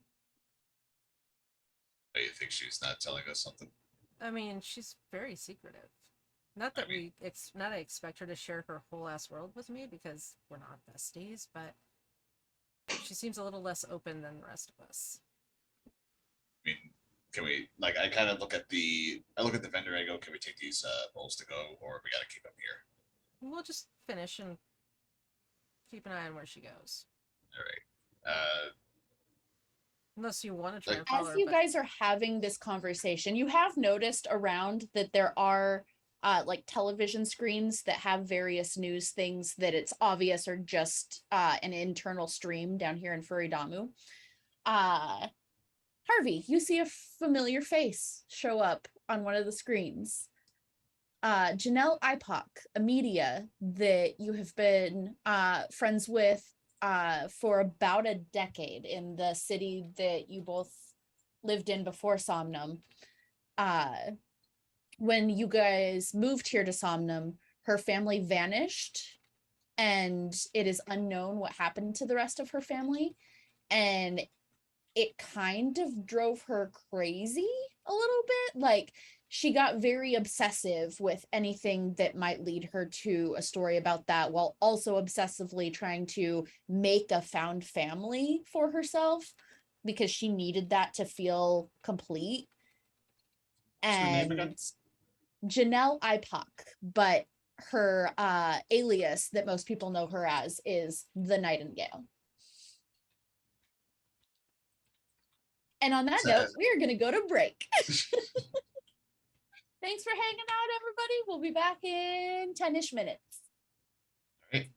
Oh, you think she's not telling us something? I mean, she's very secretive. Not that I expect her to share her whole ass world with me because we're not besties, but she seems a little less open than the rest of us. I mean, can we, like, I kind of look at the vendor, I go, can we take these bowls to go, or we gotta keep them here? We'll just finish and keep an eye on where she goes. All right. Unless you want to try and follow As her, you guys are having this conversation, you have noticed around that there are like television screens that have various news things that it's obvious are just an internal stream down here in Furidamu. Harvey, you see a familiar face show up on one of the screens. Janelle Ipoc, a media that you have been friends with for about a decade in the city that you both lived in before Somnum. when you guys moved here to Somnum, her family vanished, and it is unknown what happened to the rest of her family. And it kind of drove her crazy a little bit. Like, she got very obsessive with anything that might lead her to a story about that, while also obsessively trying to make a found family for herself because she needed that to feel complete. What's her name again? And Janelle IPOC, but her alias that most people know her as is the Nightingale. And on that note, we are going to go to break. Thanks for hanging out, everybody. We'll be back in 10-ish minutes. All right.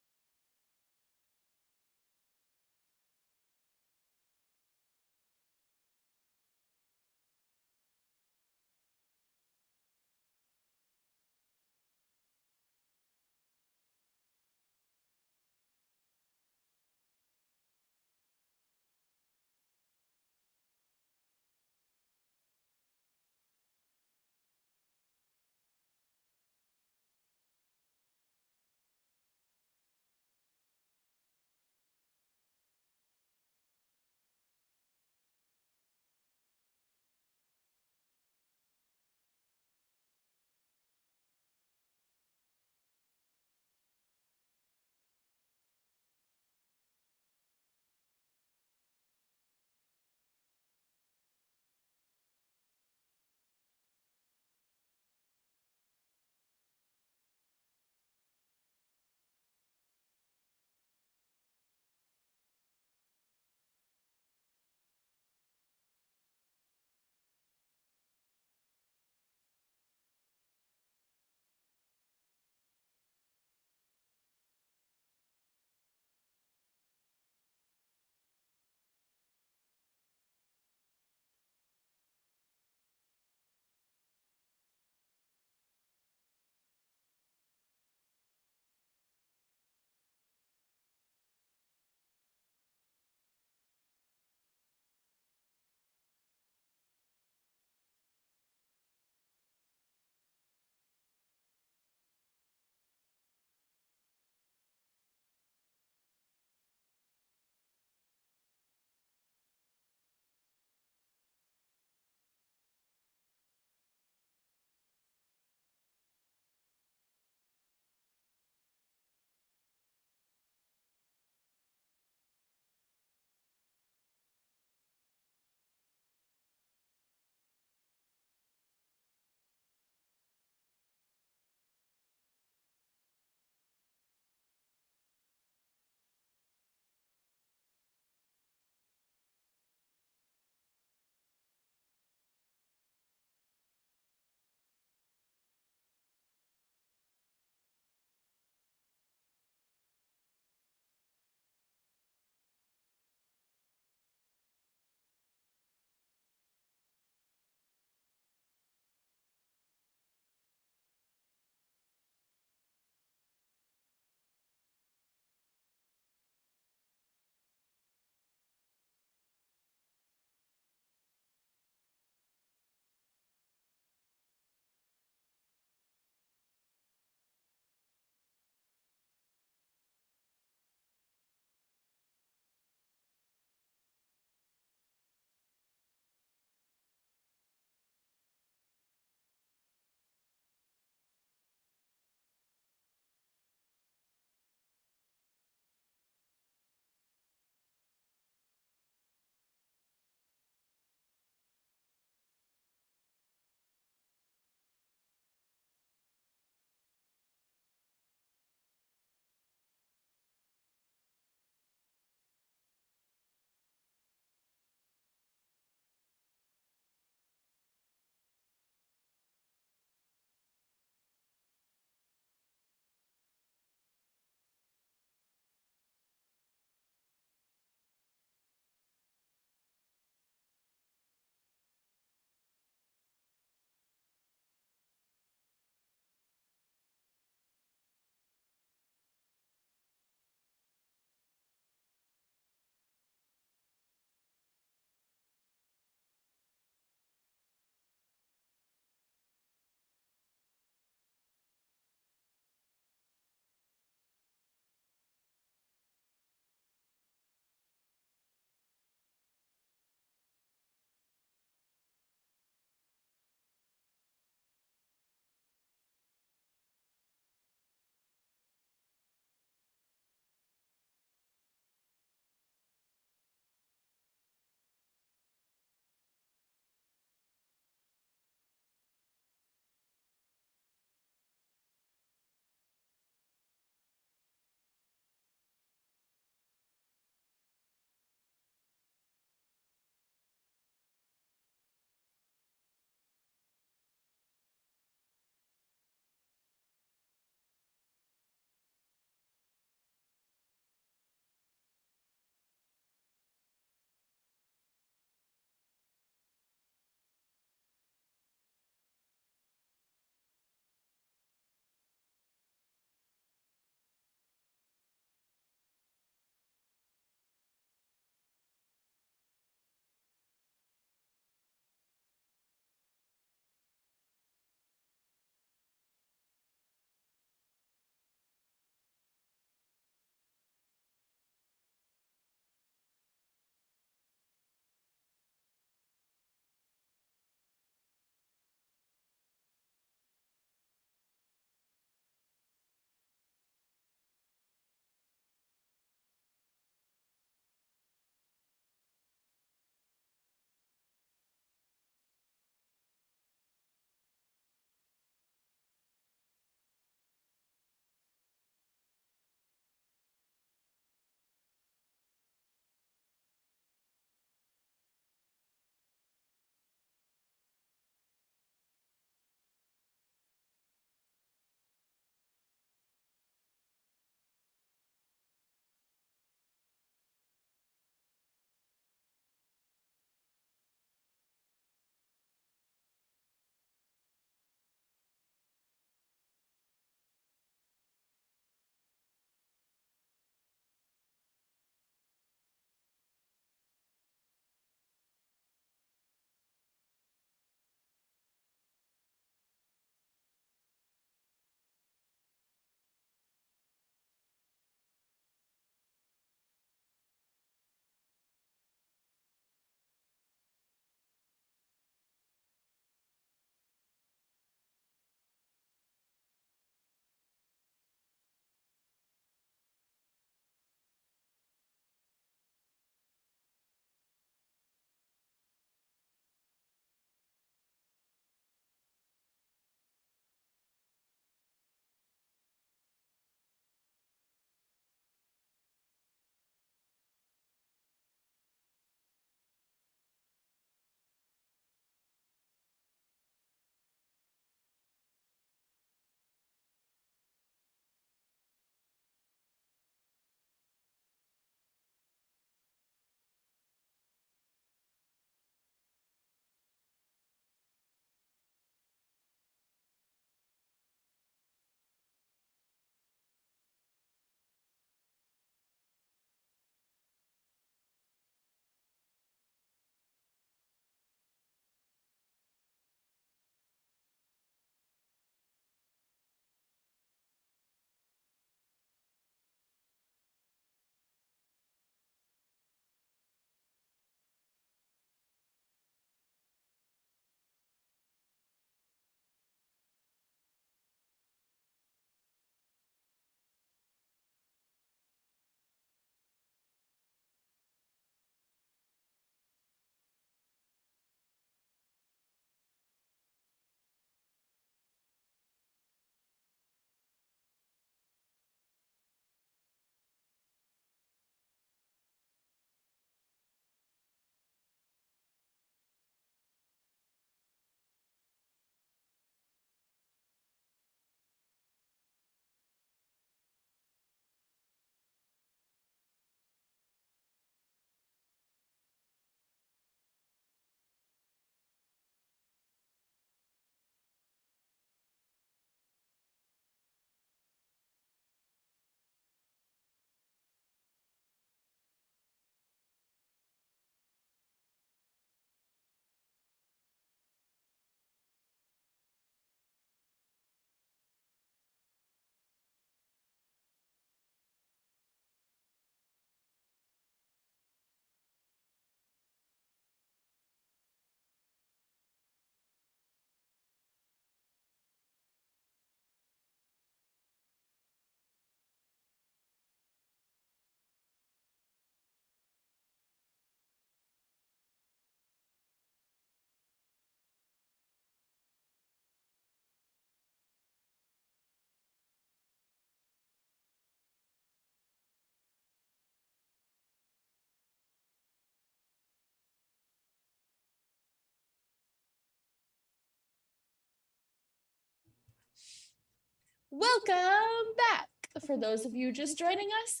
Welcome back. For those of you just joining us,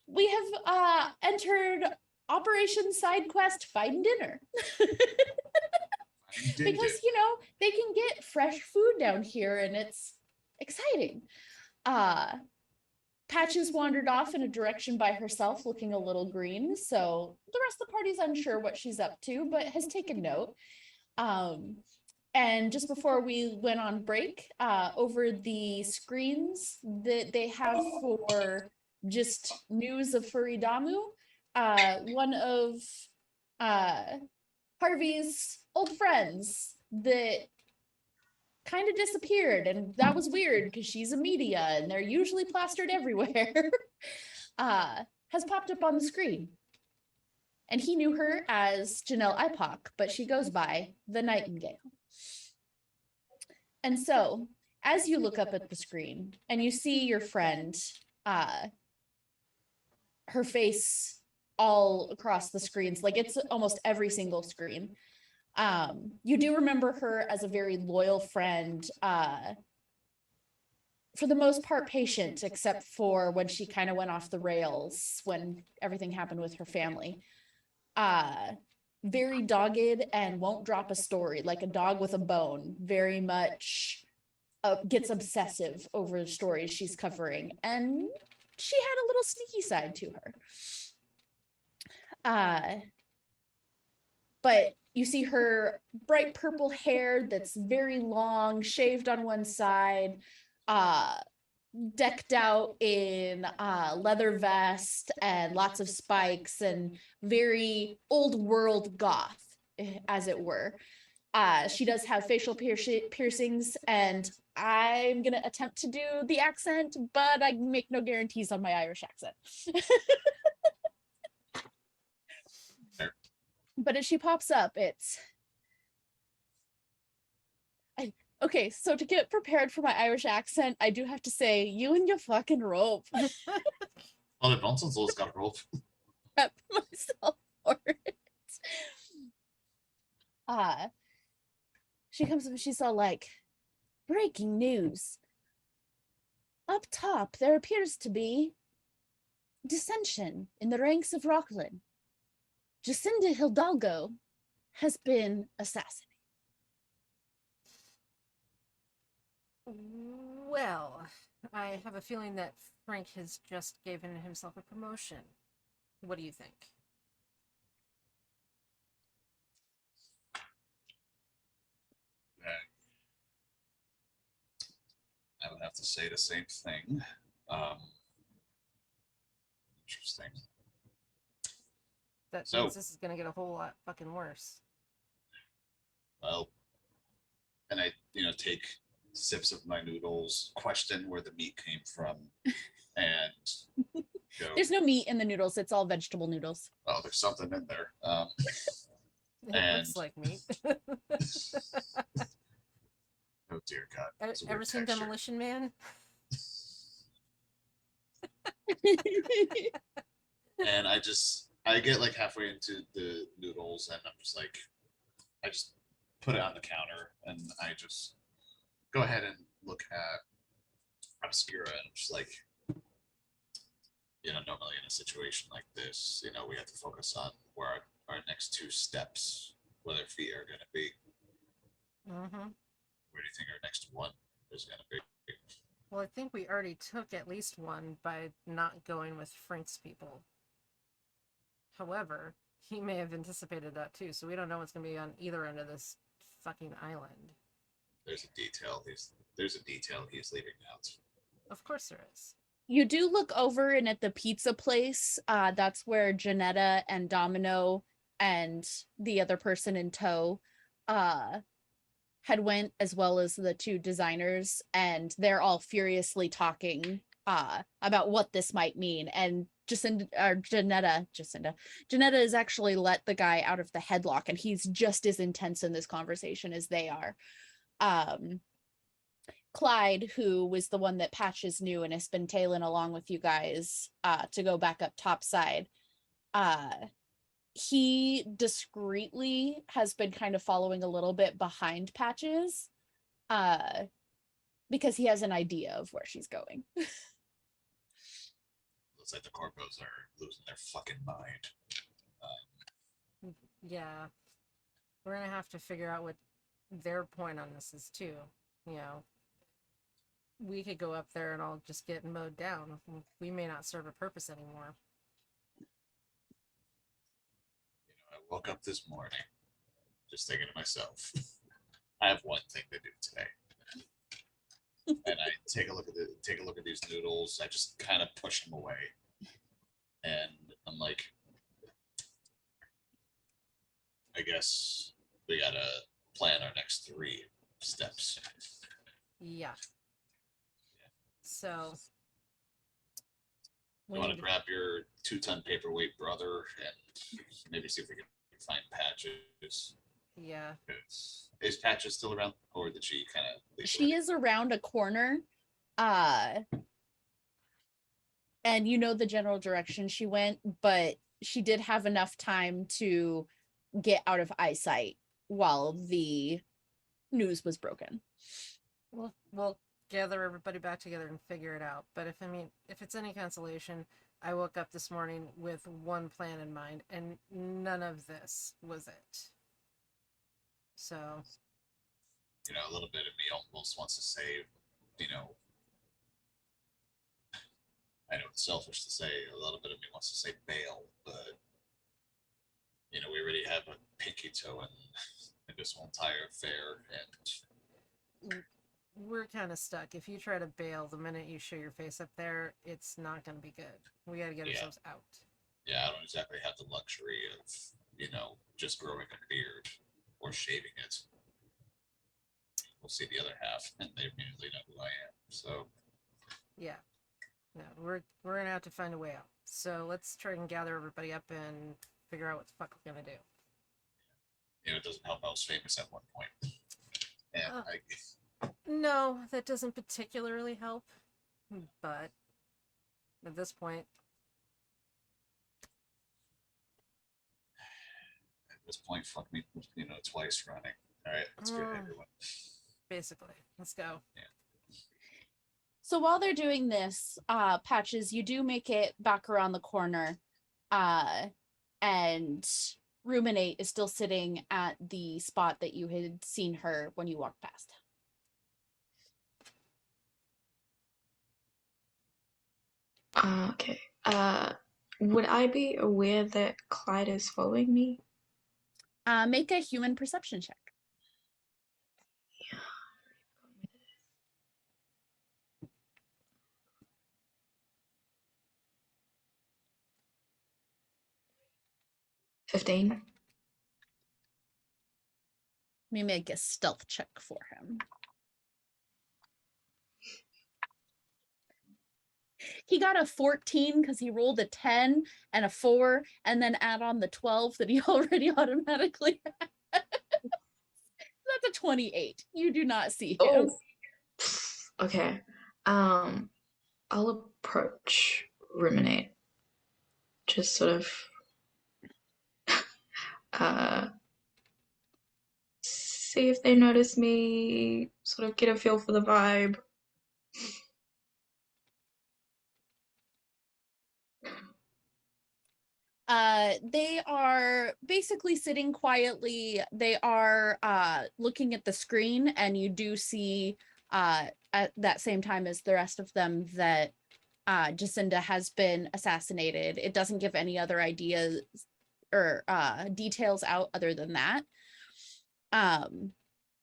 we have entered Operation Side Quest Find Dinner. Because, you know, they can get fresh food down here and it's exciting. Patches wandered off in a direction by herself, looking a little green, so the rest of the party's unsure what she's up to, but has taken note. And just before we went on break, over the screens that they have for just news of Furidamu, one of Harvey's old friends that kind of disappeared, and that was weird because she's a media and they're usually plastered everywhere, has popped up on the screen. And he knew her as Janelle Ipoc, but she goes by the Nightingale. And so, as you look up at the screen and you see your friend, her face all across the screens, like it's almost every single screen. You do remember her as a very loyal friend, for the most part patient, except for when she kind of went off the rails when everything happened with her family. Very dogged and won't drop a story, like a dog with a bone, very much gets obsessive over the stories she's covering. And she had a little sneaky side to her. But you see her bright purple hair that's very long, shaved on one side, decked out in leather vest and lots of spikes and very old world goth, as it were. She does have facial piercings, and I'm gonna attempt to do the accent, but I make no guarantees on my Irish accent. But as she pops up, it's okay, so to get prepared for my Irish accent, I do have to say, you and your fucking rope. Well, the nonsense always got a rope. Prep myself for it. She comes up and she's all like, breaking news. Up top, there appears to be dissension in the ranks of Rockland. Jacinda Hidalgo has been assassinated. Well, I have a feeling that Frank has just given himself a promotion. What do you think? I would have to say the same thing. Interesting. That So- means this is gonna get a whole lot fucking worse. Well, and I, take sips of my noodles, question where the meat came from, and go, There's no meat in the noodles, it's all vegetable noodles. oh, there's something in there. It And- looks like meat. Oh dear God. it's a weird Ever seen texture. Demolition Man? And I get like halfway into the noodles and I'm just like, I just put it on the counter and I just go ahead and look at Obscura and I'm just like, normally in a situation like this, we have to focus on where our next two steps, where their feet are going to be. Mm-hmm. Where do you think our next one is going to be? Well, I think we already took at least one by not going with Frank's people. However, he may have anticipated that too, so we don't know what's going to be on either end of this fucking island. There's a detail he's leaving out. Of course there is. You do look over and at the pizza place, that's where Janetta and Domino and the other person in tow had went, as well as the two designers, and they're all furiously talking about what this might mean. And Janetta has actually let the guy out of the headlock, and he's just as intense in this conversation as they are. Clyde, who was the one that Patches knew and has been tailing along with you guys to go back up topside, he discreetly has been kind of following a little bit behind Patches, because he has an idea of where she's going. Looks like the corpos are losing their fucking mind. Yeah. We're gonna have to figure out what their point on this is too. You know, we could go up there and all just get mowed down. We may not serve a purpose anymore. You know, I woke up this morning just thinking to myself, I have one thing to do today. And I take a look at these noodles. I just kind of push them away, and I'm like, I guess we gotta plan our next 3 steps. Yeah. So You want to grab your 2-ton paperweight brother and maybe see if we can find Patches. Yeah. Is Patches still around, or did she kind of leave? She is around a corner. And you know the general direction she went, but she did have enough time to get out of eyesight while the news was broken. We'll gather everybody back together and figure it out. But if it's any consolation, I woke up this morning with one plan in mind, and none of this was it. So, You know, a little bit of me almost wants to say, you know, I know it's selfish to say, a little bit of me wants to say bail, but you know, we already have a pinky toe in this whole entire affair, and we're kind of stuck. If you try to bail the minute you show your face up there, it's not going to be good. We got to get ourselves out. yeah, I don't exactly have the luxury of, you know, just growing a beard or shaving it. We'll see the other half, and they immediately know who I am. So Yeah. No, we're gonna have to find a way out. So let's try and gather everybody up and figure out what the fuck we're gonna do. you know, it doesn't help I was famous at one point, and No, that doesn't particularly help. But at this point, fuck me, you know, twice running. All right, let's get everyone. basically, let's go. Yeah. So while they're doing this, Patches, you do make it back around the corner, and Ruminate is still sitting at the spot that you had seen her when you walked past. Okay. Would I be aware that Clyde is following me? Make a human perception check. Yeah. 15. Let me make a stealth check for him. He got a 14 because he rolled a 10 and a 4, and then add on the 12 that he already automatically had. That's a 28. You do not see him. Oh. Okay. I'll approach Ruminate. Just sort of see if they notice me, sort of get a feel for the vibe. They are basically sitting quietly. They are looking at the screen, and you do see at that same time as the rest of them that Jacinda has been assassinated. It doesn't give any other ideas or details out other than that.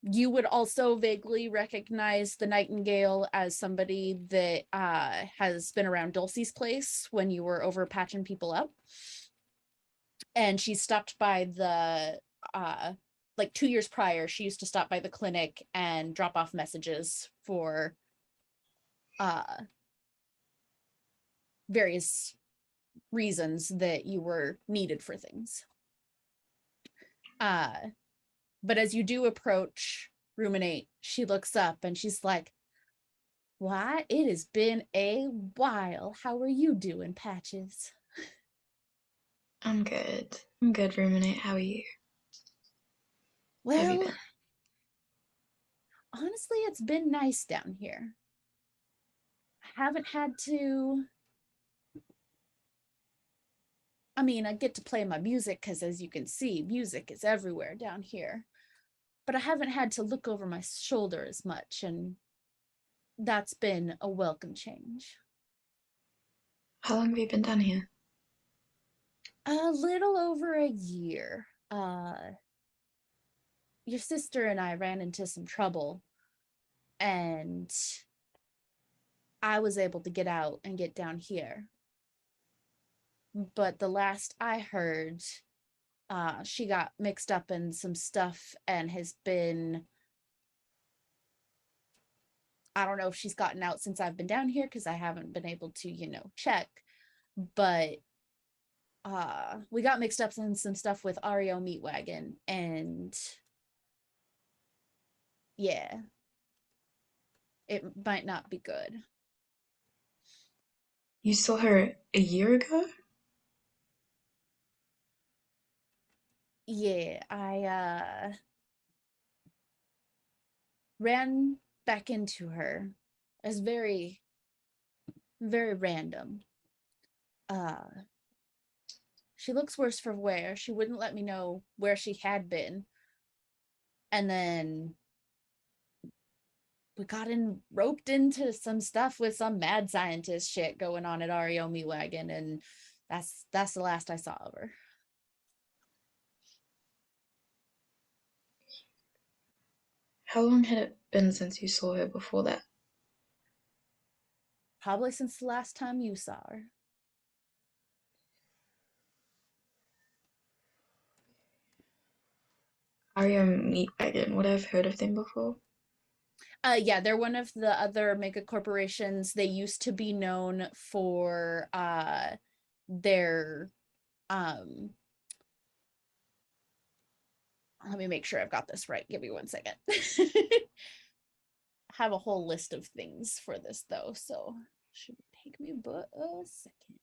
You would also vaguely recognize the Nightingale as somebody that has been around Dulcie's place when you were over patching people up. And she stopped by the like 2 years prior, she used to stop by the clinic and drop off messages for various reasons that you were needed for things. But as you do approach Ruminate, she looks up and she's like, "Why, it has been a while. How are you doing, Patches?" I'm good. I'm good, Ruminate. How are you? How have you Well, been? Honestly, it's been nice down here. I haven't had to. I mean, I get to play my music because, as you can see, music is everywhere down here. But I haven't had to look over my shoulder as much, and that's been a welcome change. How long have you been down here? A little over a year. Your sister and I ran into some trouble, and I was able to get out and get down here. But the last I heard, she got mixed up in some stuff and has been, I don't know if she's gotten out since I've been down here because I haven't been able to, check. But we got mixed up in some stuff with Ario Meatwagon, and yeah, it might not be good. You saw her a year ago? Yeah, I ran back into her as very, very random. She looks worse for wear. She wouldn't let me know where she had been. And then we got roped into some stuff with some mad scientist shit going on at Ariomi Wagon, and that's the last I saw of her. How long had it been since you saw her before that? Probably since the last time you saw her. Arium Meatwagon, would I have heard of them before? Yeah, they're one of the other mega corporations. They used to be known for their let me make sure I've got this right. Give me one second. I have a whole list of things for this though, so shouldn't take me but a second.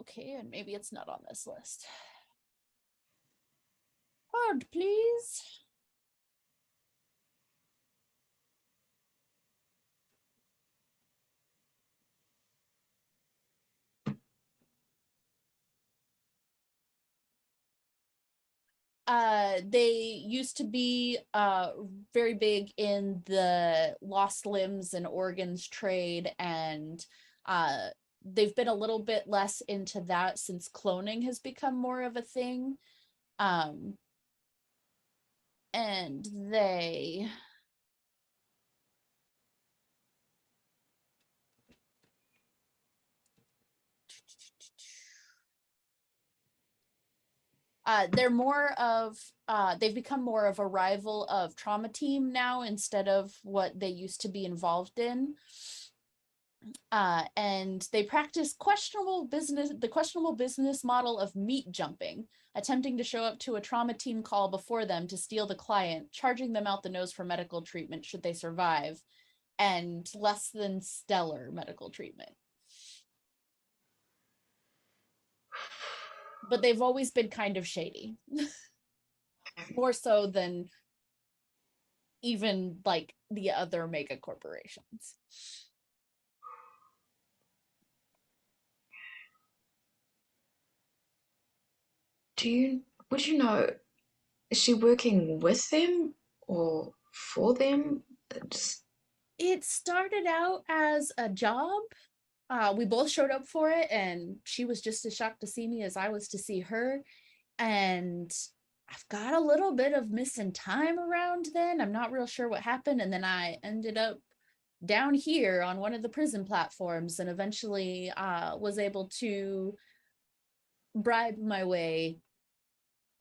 Okay, and maybe it's not on this list. Hold, please. They used to be very big in the lost limbs and organs trade, and they've been a little bit less into that since cloning has become more of a thing. And they they're more of they've become more of a rival of Trauma Team now instead of what they used to be involved in. And they practice the questionable business model of meat jumping, attempting to show up to a Trauma Team call before them to steal the client, charging them out the nose for medical treatment should they survive, and less than stellar medical treatment. But they've always been kind of shady. More so than even like the other mega corporations. Would you know, is she working with them or for them? Just, It started out as a job. We both showed up for it, and she was just as shocked to see me as I was to see her. And I've got a little bit of missing time around then. I'm not real sure what happened. And then I ended up down here on one of the prison platforms and eventually was able to bribe my way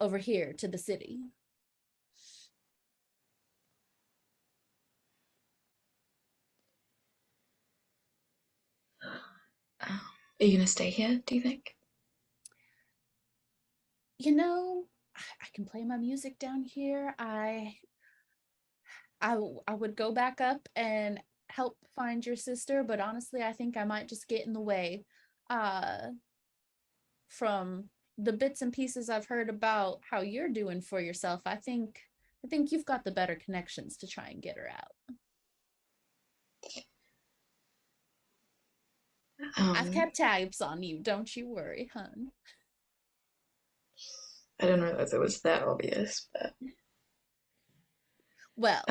over here to the city. are you gonna stay here, do you think? I can play my music down here. I would go back up and help find your sister, but honestly, I think I might just get in the way. From the bits and pieces I've heard about how you're doing for yourself, I think you've got the better connections to try and get her out. I've kept tabs on you, don't you worry, hun. I don't know if it was that obvious, but Well,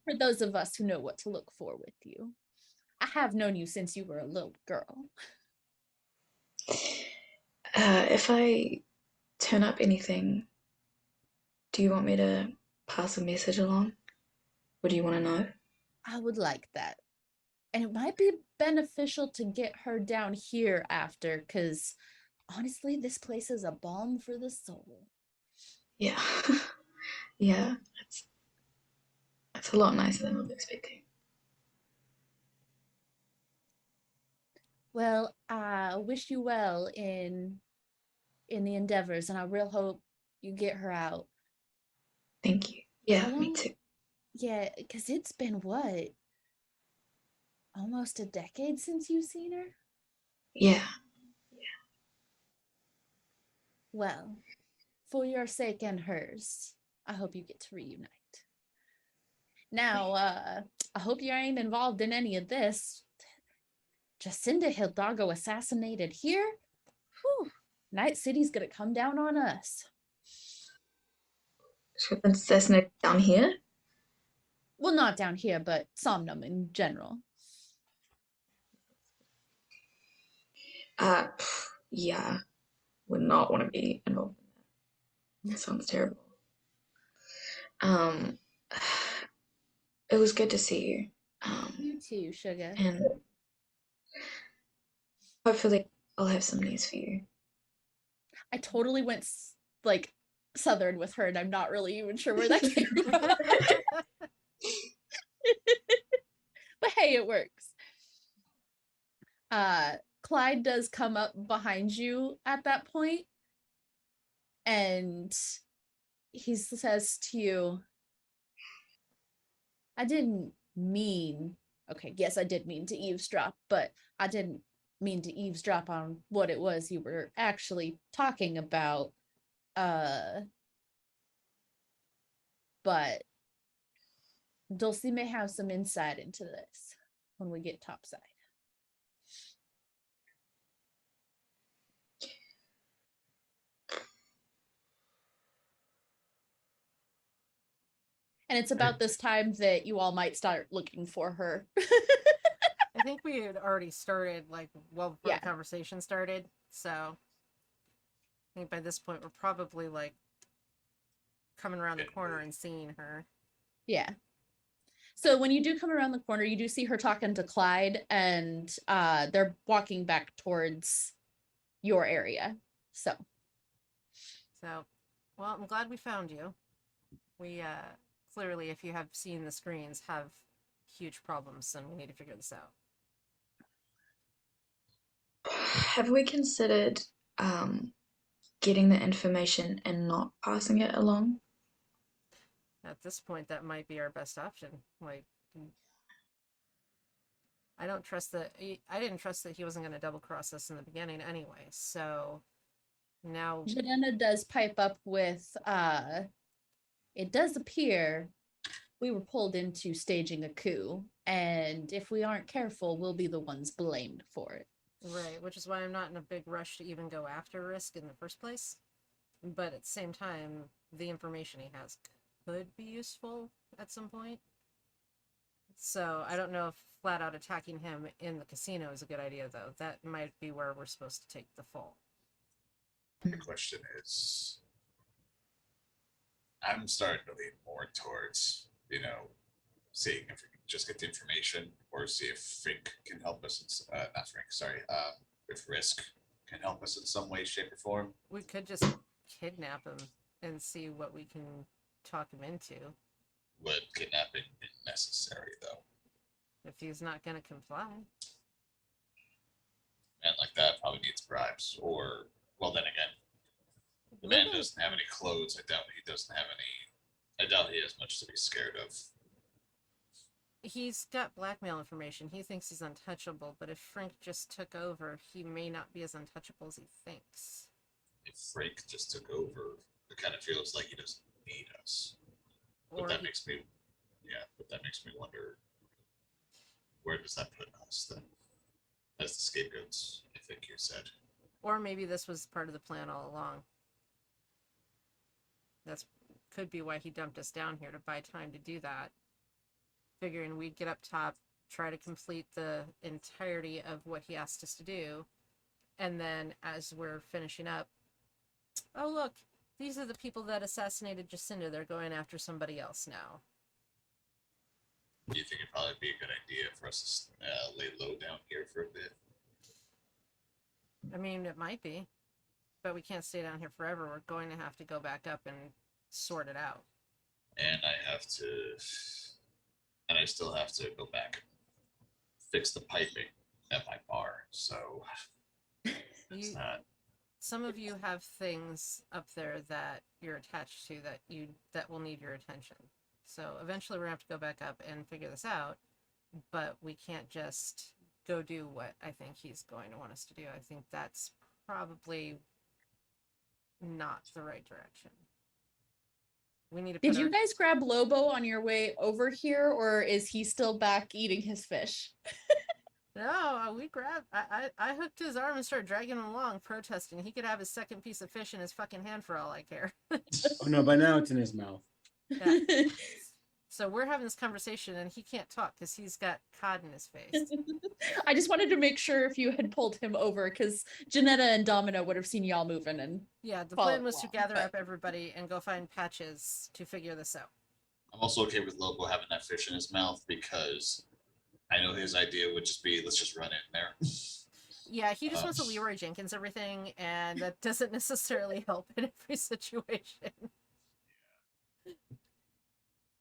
for those of us who know what to look for with you, I have known you since you were a little girl. if I turn up anything, do you want me to pass a message along? What do you want to know? I would like that. And it might be beneficial to get her down here after, because honestly, this place is a balm for the soul. Yeah. Yeah, it's a lot nicer than I was expecting. Well, I wish you well in the endeavors, and I real hope you get her out. Thank you. Yeah, How me long? too. Yeah, because it's been what? Almost a decade since you've seen her? Yeah. Well, for your sake and hers, I hope you get to reunite. Now, I hope you ain't involved in any of this. Jacinda Hidalgo assassinated here? Whew. Night City's gonna come down on us. Should have assassinated down here? Well, not down here, but Somnum in general. Yeah. Would not want to be involved in that. Sounds terrible. It was good to see you. You too, sugar. And hopefully I'll have some news for you. I totally went like southern with her, and I'm not really even sure where that came from. But hey, it works. Clyde does come up behind you at that point, and he says to you, I didn't mean, okay, yes, I did mean to eavesdrop, but I didn't mean to eavesdrop on what it was you were actually talking about. But Dulcie may have some insight into this when we get topside. And it's about this time that you all might start looking for her. I think we had already started, like, well before Yeah. the conversation started. So I think by this point we're probably like coming around the corner and seeing her. Yeah. So when you do come around the corner, you do see her talking to Clyde, and they're walking back towards your area. So Well, I'm glad we found you. We clearly, if you have seen the screens, have huge problems, and we need to figure this out. Have we considered getting the information and not passing it along? At this point, that might be our best option. Like, I didn't trust that he wasn't going to double cross us in the beginning anyway. So now Janena does pipe up with, it does appear we were pulled into staging a coup, and if we aren't careful, we'll be the ones blamed for it. right, which is why I'm not in a big rush to even go after Risk in the first place. But at the same time, the information he has could be useful at some point. So I don't know if flat out attacking him in the casino is a good idea, though. That might be where we're supposed to take the fall. The question is, I'm starting to lean more towards, seeing if we can just get the information, or see if Frink can help us. Not Frink, sorry. If Risk can help us in some way, shape, or form. We could just kidnap him and see what we can talk him into. Would kidnapping be necessary, though? If he's not going to comply. Man like that probably needs bribes, or, well, then again, the man doesn't have any clothes. I doubt he has much to be scared of. He's got blackmail information. He thinks he's untouchable, but if Frank just took over, he may not be as untouchable as he thinks. If Frank just took over, it kind of feels like he doesn't need us. But that makes me wonder, where does that put us then? As the scapegoats, I think you said. Or maybe this was part of the plan all along. That's could be why he dumped us down here, to buy time to do that. Figuring we'd get up top, try to complete the entirety of what he asked us to do, and then as we're finishing up, oh look, these are the people that assassinated Jacinda. They're going after somebody else now. Do you think it'd probably be a good idea for us to lay low down here for a bit? I mean, it might be, but we can't stay down here forever. We're going to have to go back up and sort it out. And I still have to go back and fix the piping at my bar. So it's not. Some of you have things up there that you're attached to that will need your attention. So eventually we're gonna have to go back up and figure this out, but we can't just go do what I think he's going to want us to do. I think that's probably not the right direction. We need to Did you guys grab Lobo on your way over here, or is he still back eating his fish? No, we grabbed. I hooked his arm and started dragging him along, protesting. He could have his second piece of fish in his fucking hand for all I care. Oh no, by now it's in his mouth. Yeah. So we're having this conversation, and he can't talk because he's got cod in his face. I just wanted to make sure if you had pulled him over, because Janetta and Domino would have seen y'all moving. And Yeah, the follow plan was to along, gather but- up everybody and go find Patches to figure this out. I'm also okay with Lobo having that fish in his mouth because I know his idea would just be, let's just run in there. Yeah, he just wants to Leroy Jenkins everything, and that doesn't necessarily help in every situation.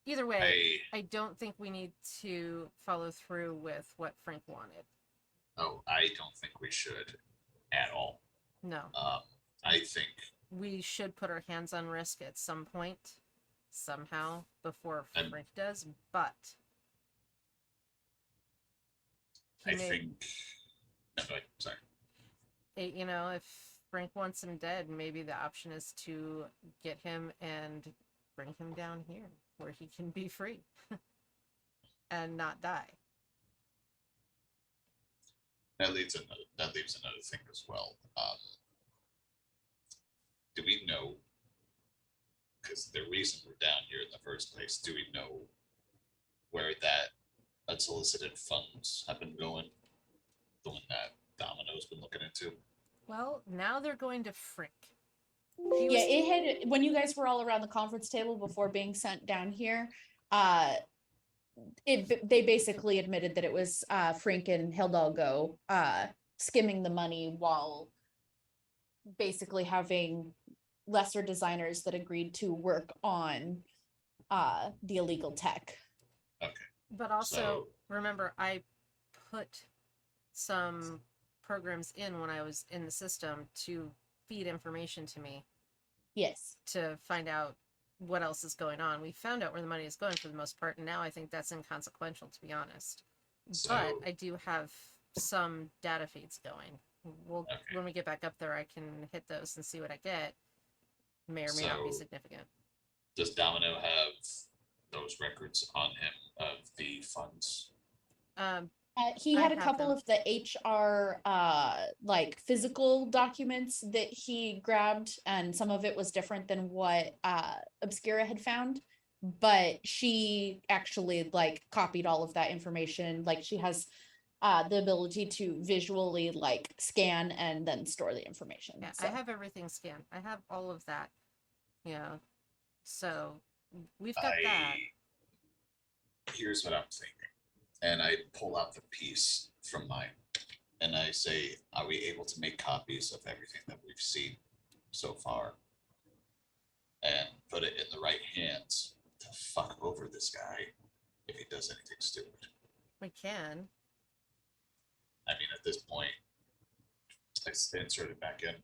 Either way, I don't think we need to follow through with what Frank wanted. I don't think we should at all. No. I think We should put our hands on risk at some point, somehow, before Frank does, but... sorry. You know, if Frank wants him dead, maybe the option is to get him and bring him down here, where he can be free and not die. That leaves another thing as well. Do we know? Because the reason we're down here in the first place, do we know where that unsolicited funds have been going? The one that Domino's been looking into. Well, now they're going to Frank. yeah, it had, when you guys were all around the conference table before being sent down here, they basically admitted that it was Frank and Hidalgo skimming the money while basically having lesser designers that agreed to work on the illegal tech. Okay. But also, remember, I put some programs in when I was in the system to feed information to me. Yes. To find out what else is going on. We found out where the money is going for the most part, and now I think that's inconsequential, to be honest. But I do have some data feeds going. When we get back up there, I can hit those and see what I get. May or may not be significant. Does Domino have those records on him of the funds? He had a couple of the HR like physical documents that he grabbed, and some of it was different than what Obscura had found, but she actually like copied all of that information. Like she has the ability to visually like scan and then store the information. Yeah, so. I have everything scanned. I have all of that. Yeah. So we've got that. Here's what I'm thinking. And I pull out the piece from mine and I say, are we able to make copies of everything that we've seen so far and put it in the right hands to fuck over this guy if he does anything stupid? We can. I mean, at this point, I insert it back in.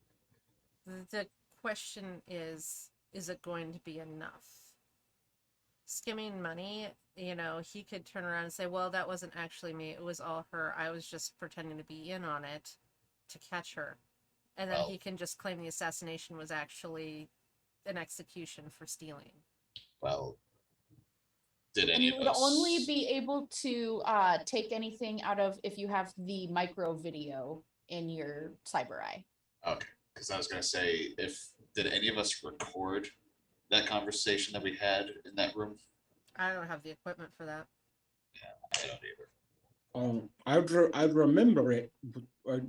The question is it going to be enough? Skimming money you know, he could turn around and say, well, that wasn't actually me. It was all her. I was just pretending to be in on it to catch her. And then Well- he can just claim the assassination was actually an execution for stealing. Well, did And any you of would us only be able to take anything out of if you have the micro video in your cyber eye. Okay, because I was gonna say, did any of us record that conversation that we had in that room? I don't have the equipment for that. I don't either. I'd remember it, but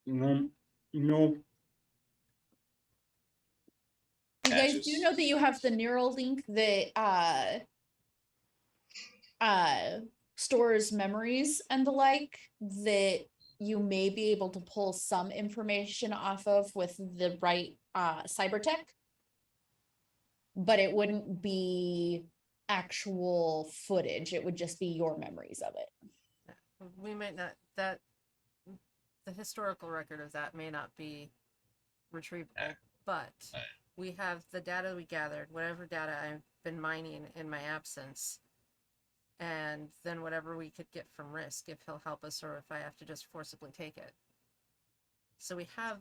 no. You guys do Patches. know that you have the neural link that stores memories and the like that you may be able to pull some information off of with the right cyber tech, but it wouldn't be actual footage. It would just be your memories of it. We might not, that, the historical record of that may not be retrievable, but we have the data we gathered, whatever data I've been mining in my absence, and then whatever we could get from Risk, if he'll help us or if I have to just forcibly take it. So we have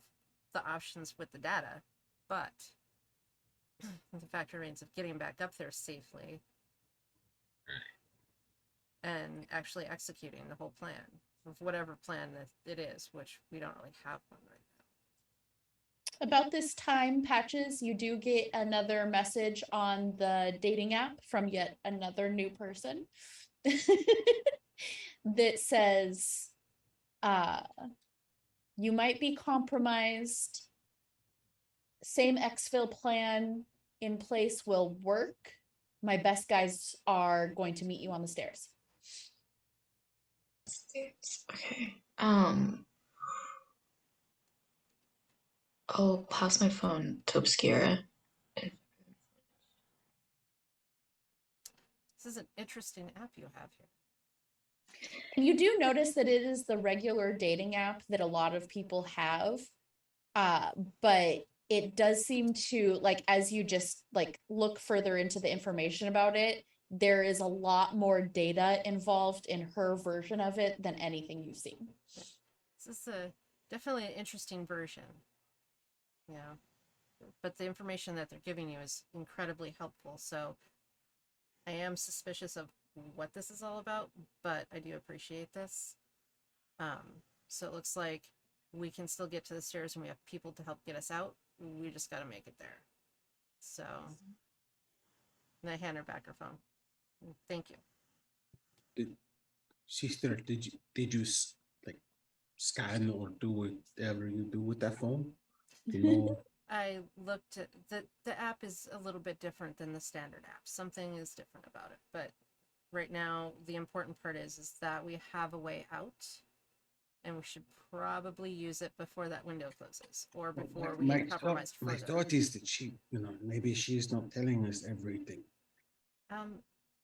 the options with the data, but the fact remains of getting back up there safely and actually executing the whole plan, of whatever plan it is, which we don't really have one right now. About this time, Patches, you do get another message on the dating app from yet another new person that says, you might be compromised. Same exfil plan in place will work. My best guys are going to meet you on the stairs. Okay. I'll pass my phone to Obscura. This is an interesting app you have here. And you do notice that it is the regular dating app that a lot of people have. But it does seem to, like, as you just like look further into the information about it, there is a lot more data involved in her version of it than anything you've seen. This is definitely an interesting version. Yeah. But the information that they're giving you is incredibly helpful. So I am suspicious of what this is all about, but I do appreciate this. So it looks like we can still get to the stairs and we have people to help get us out. We just got to make it there. So, and I hand her back her phone. Thank you. Sister, did you like scan or do whatever you do with that phone? You know, I looked at the app is a little bit different than the standard app. Something is different about it, but right now the important part is that we have a way out, and we should probably use it before that window closes or before we get compromised my further. thought is that she, maybe she's not telling us everything.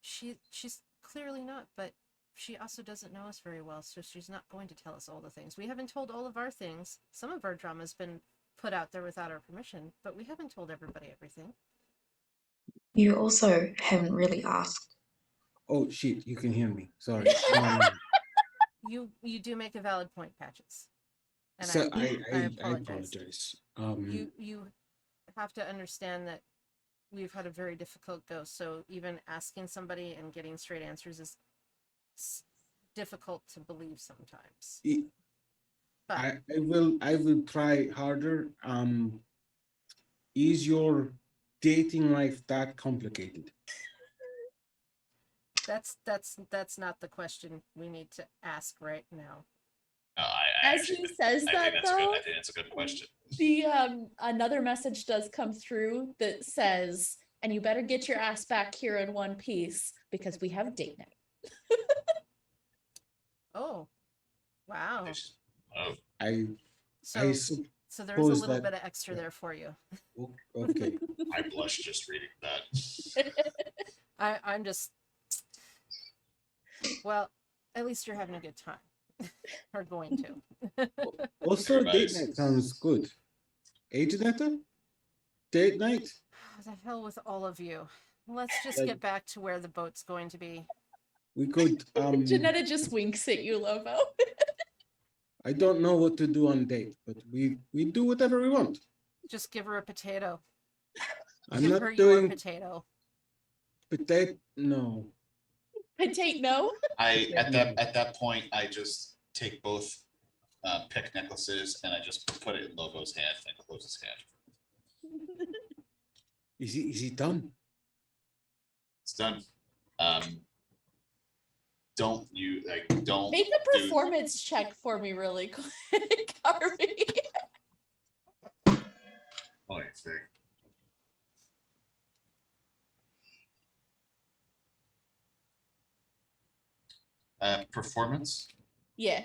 She's clearly not, but she also doesn't know us very well, so she's not going to tell us all the things. We haven't told all of our things. Some of our drama's been put out there without our permission, but we haven't told everybody everything. You also haven't really asked. Oh shit, you can hear me. Sorry. You do make a valid point, Patches. And So I I apologize. apologize. You have to understand that we've had a very difficult go, so even asking somebody and getting straight answers is difficult to believe sometimes. But I will try harder. Is your dating life that complicated? that's not the question we need to ask right now. As he says that, though, I think that's a good question. the another message does come through that says, and you better get your ass back here in one piece because we have date night. Oh, wow. Oh, So, suppose so there's a little that- bit of extra there for you. Okay. I blushed just reading that. I'm just, well, at least you're having a good time. Or going to. Also, date Everybody's- night sounds good. Age night? Date night? The hell with all of you. Let's just Like- get back to where the boat's going to be. We could. Janetta just winks at you, Lobo. I don't know what to do on date, but we do whatever we want. Just give her a potato. I'm Give not her your doing potato. potato. No. Potato, no? At that point, I just take both pick necklaces and I just put it in Lobo's hand and close his hand. Is he done? It's done. Don't Make a do- performance check for me really quick, Harvey. Oh, it's very. Performance. Yeah.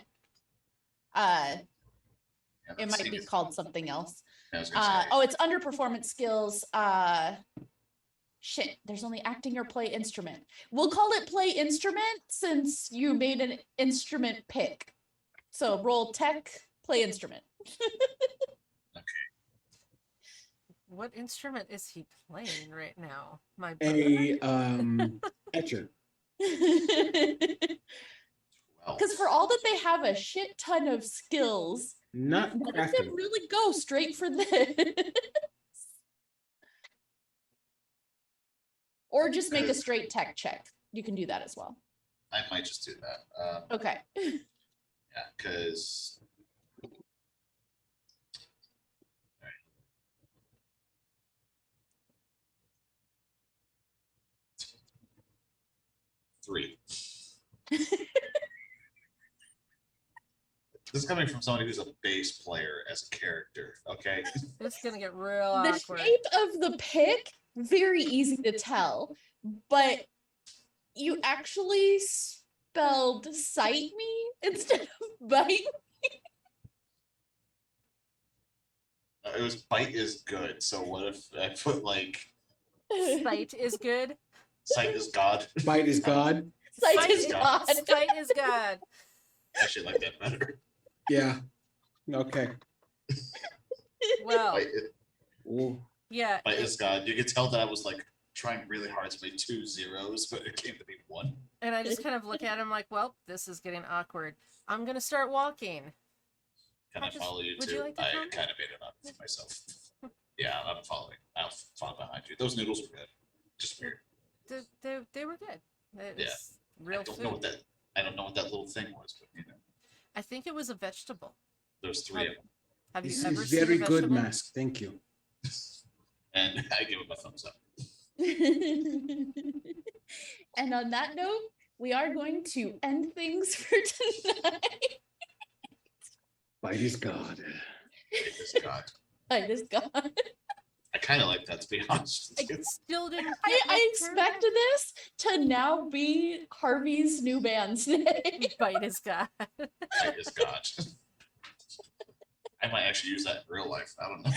Yeah, It let's might see be if- called something else. I was gonna say, Oh, it's under performance skills. Shit, there's only acting or play instrument. We'll call it play instrument since you made an instrument pick. So roll tech, play instrument. What instrument is he playing right now? My A brother? etcher. well, Because for all that they have a shit ton of skills, Not none of crafting. them really go straight for this. Or just make a straight tech check. You can do that as well. I might just do that. Okay. Yeah, because. Three. This is coming from somebody who's a bass player as a character, okay? It's gonna get real The awkward. shape of the pick, very easy to tell, but you actually spelled cite me instead of bite. It was bite is good, so what if I put like Sight is good. sight is God? Bite is God. Cite Sight is is God. Sight is God. I actually like that better. Yeah. Okay. Well, Bite, Ooh. yeah. bite is God. You can tell that I was like trying really hard to make 2 zeros, but it came to be 1. And I just kind of look at him like, well, this is getting awkward. I'm gonna start walking. Can I Marcus, follow you would too? you like to I come? kind of made it up for myself. Yeah, I'm following. I'll follow behind you. Those noodles were good. Just weird. They were good. It's Yeah. real I don't know what food. that. I don't know what that little thing was, but you know, I think it was a vegetable. there's 3 of them, Have This you ever is seen a very good, vegetable? Mask. Thank you. and I give him a thumbs up. And on that note, we are going to end things for tonight. Bite is God. It is God. I just got. I kind of like that, to be honest. I with you. still didn't. I get my expected this to now be Harvey's new band's name. Bite is God. It is God. I might actually use that in real life. I don't know.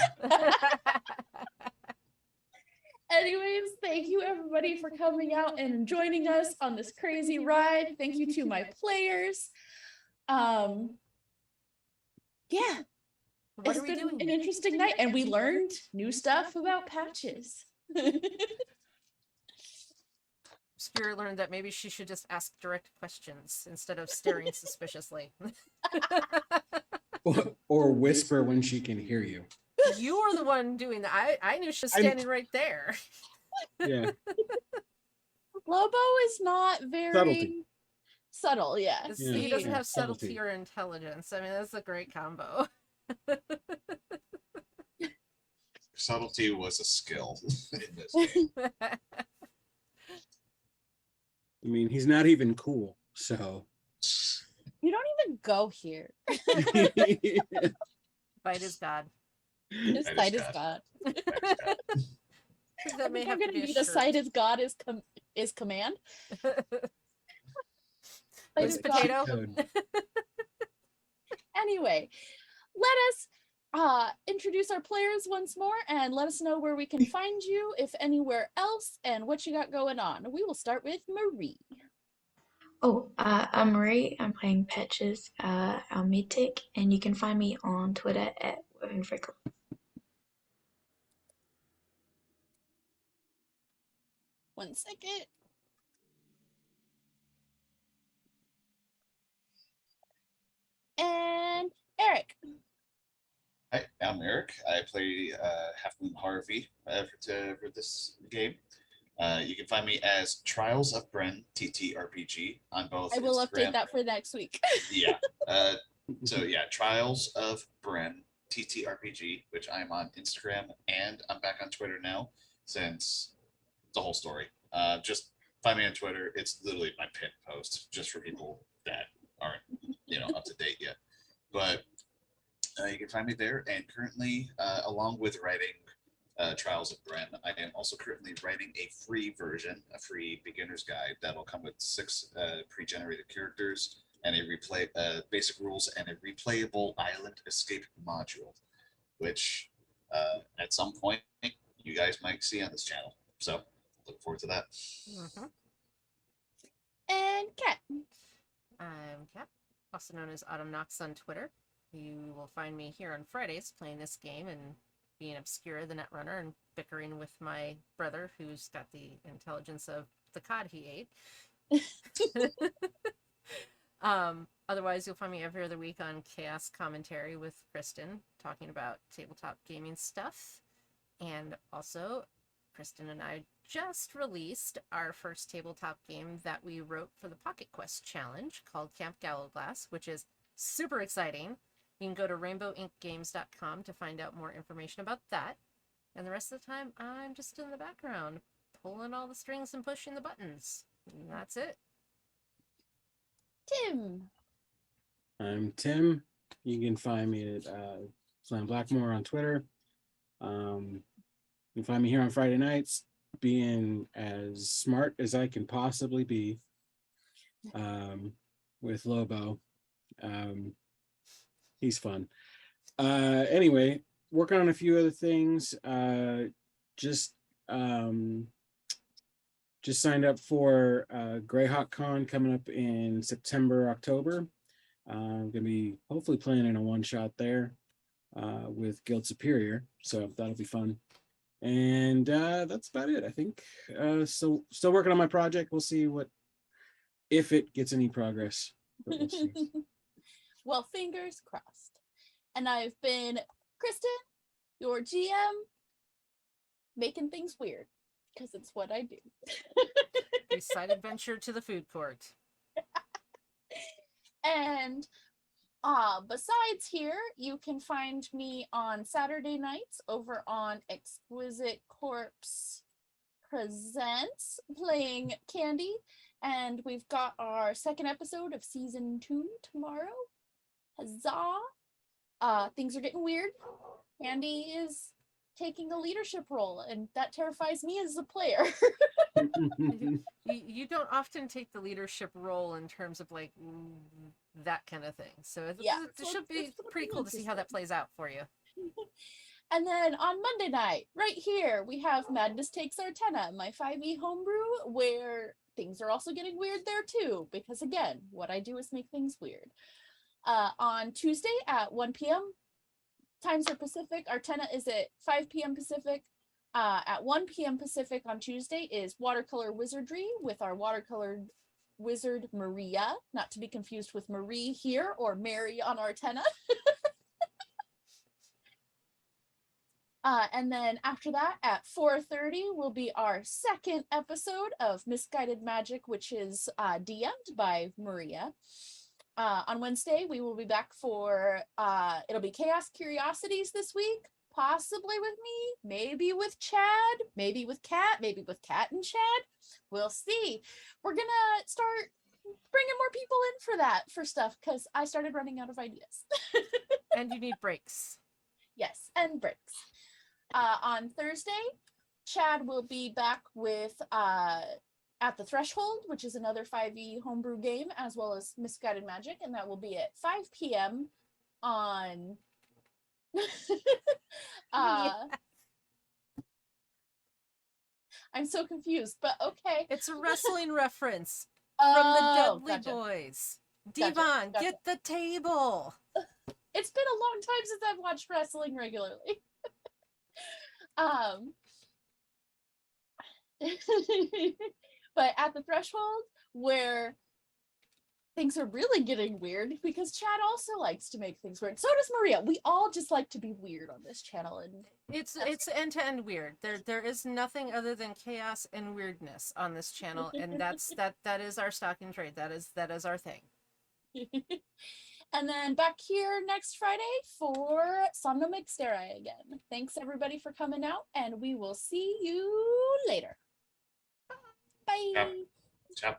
Anyways, thank you everybody for coming out and joining us on this crazy ride. Thank you to my players. Yeah, What it's are we been doing? an interesting night, and we learned new stuff about patches. Obscura learned that maybe she should just ask direct questions instead of staring suspiciously. Or whisper when she can hear you. You are the one doing that. I knew she was standing right there. Yeah. Lobo is not very Subtlety. subtle, yeah. It's- Yeah, he doesn't yeah, have subtlety subtlety. or intelligence. I mean, that's a great combo. Subtlety was a skill in this game. I mean, he's not even cool. So. You don't even go here. Bite is God. His That sight is is God. God. That may I think have I'm to gonna be a need a shirt. sight is God is command. Sight Who's is Like God. potato? code. Anyway, let us introduce our players once more and let us know where we can find you, if anywhere else, and what you got going on. We will start with Marie. Oh, I'm Marie. I'm playing Patches, our mid tech, and you can find me on Twitter at @WovenFreckle. 1 second. And Eric. Hi, I'm Eric. I play Half Moon Harvey for this game. You can find me as Trials of Bren TTRPG on both I will Instagram. update that for next week. Yeah. So yeah, Trials of Bren TTRPG, which I'm on Instagram, and I'm back on Twitter now since the whole story. Just find me on Twitter. It's literally my pinned post, just for people that aren't up to date yet. But you can find me there. And currently, along with writing Trials of Bren, I am also currently writing a free version, a free beginner's guide that'll come with 6 pre-generated characters and a basic rules and a replayable island escape module, which at some point you guys might see on this channel. So look forward to that. Mm-hmm. And Kat. I'm Kat, also known as Autumn Knox on Twitter. You will find me here on Fridays playing this game and being Obscura the Netrunner and bickering with my brother who's got the intelligence of the cod he ate. Otherwise, you'll find me every other week on Chaos Commentary with Kristen, talking about tabletop gaming stuff. And also, Kristen and I just released our first tabletop game that we wrote for the Pocket Quest Challenge called Camp Gallowglass, which is super exciting. You can go to rainbowinkgames.com to find out more information about that. And the rest of the time, I'm just in the background, pulling all the strings and pushing the buttons. And that's it. Tim. I'm Tim. You can find me at Slam Blackmore on Twitter. You can find me here on Friday nights, being as smart as I can possibly be with Lobo. He's fun. Anyway, working on a few other things. Just signed up for Greyhawk Con coming up in September, October. I'm gonna be hopefully playing in a one-shot there with Guild Superior, so that'll be fun. And that's about it, I think. So still working on my project. We'll see if it gets any progress. But we'll see. Well, fingers crossed. And I've been Kristen, your GM, making things weird because it's what I do. A side adventure to the food court. And besides here, you can find me on Saturday nights over on Exquisite Corpse Presents playing Candy. And we've got our second episode of season 2 tomorrow. Huzzah! Things are getting weird. Candy is taking a leadership role, and that terrifies me as a player. You don't often take the leadership role in terms of like that kind of thing. So it should be pretty cool to see how that plays out for you. And then on Monday night, right here, we have Madness Takes Artena, my 5e homebrew, where things are also getting weird there too, because again, what I do is make things weird. On Tuesday at 1 p.m. times are Pacific. Artena is at 5 p.m. Pacific. At 1 p.m. Pacific on Tuesday is Watercolor Wizardry with our watercolored wizard Maria, not to be confused with Marie here or Mary on Artena. And then after that, at 4:30 will be our second episode of Misguided Magic, which is DM'd by Maria. On Wednesday, we will be back for, it'll be Chaos Curiosities this week, possibly with me, maybe with Chad, maybe with Kat, maybe with Kat and Chad. We'll see. We're gonna start bringing more people in for stuff, because I started running out of ideas. And you need breaks. Yes, and breaks. On Thursday, Chad will be back with At the Threshold, which is another 5e homebrew game, as well as Misguided Magic, and that will be at 5 p.m. on I'm so confused, but okay. It's a wrestling reference from the Dudley gotcha. Boys. Gotcha, Devon, gotcha. get the table. It's been a long time since I've watched wrestling regularly. But at the threshold where things are really getting weird, because Chad also likes to make things weird. So does Maria. We all just like to be weird on this channel, and It's end to end weird. There is nothing other than chaos and weirdness on this channel, and that is our stock and trade. That is our thing. and then back here next Friday for Somnum Exterreri again. Thanks everybody for coming out, and we will see you later. Bye. Ciao.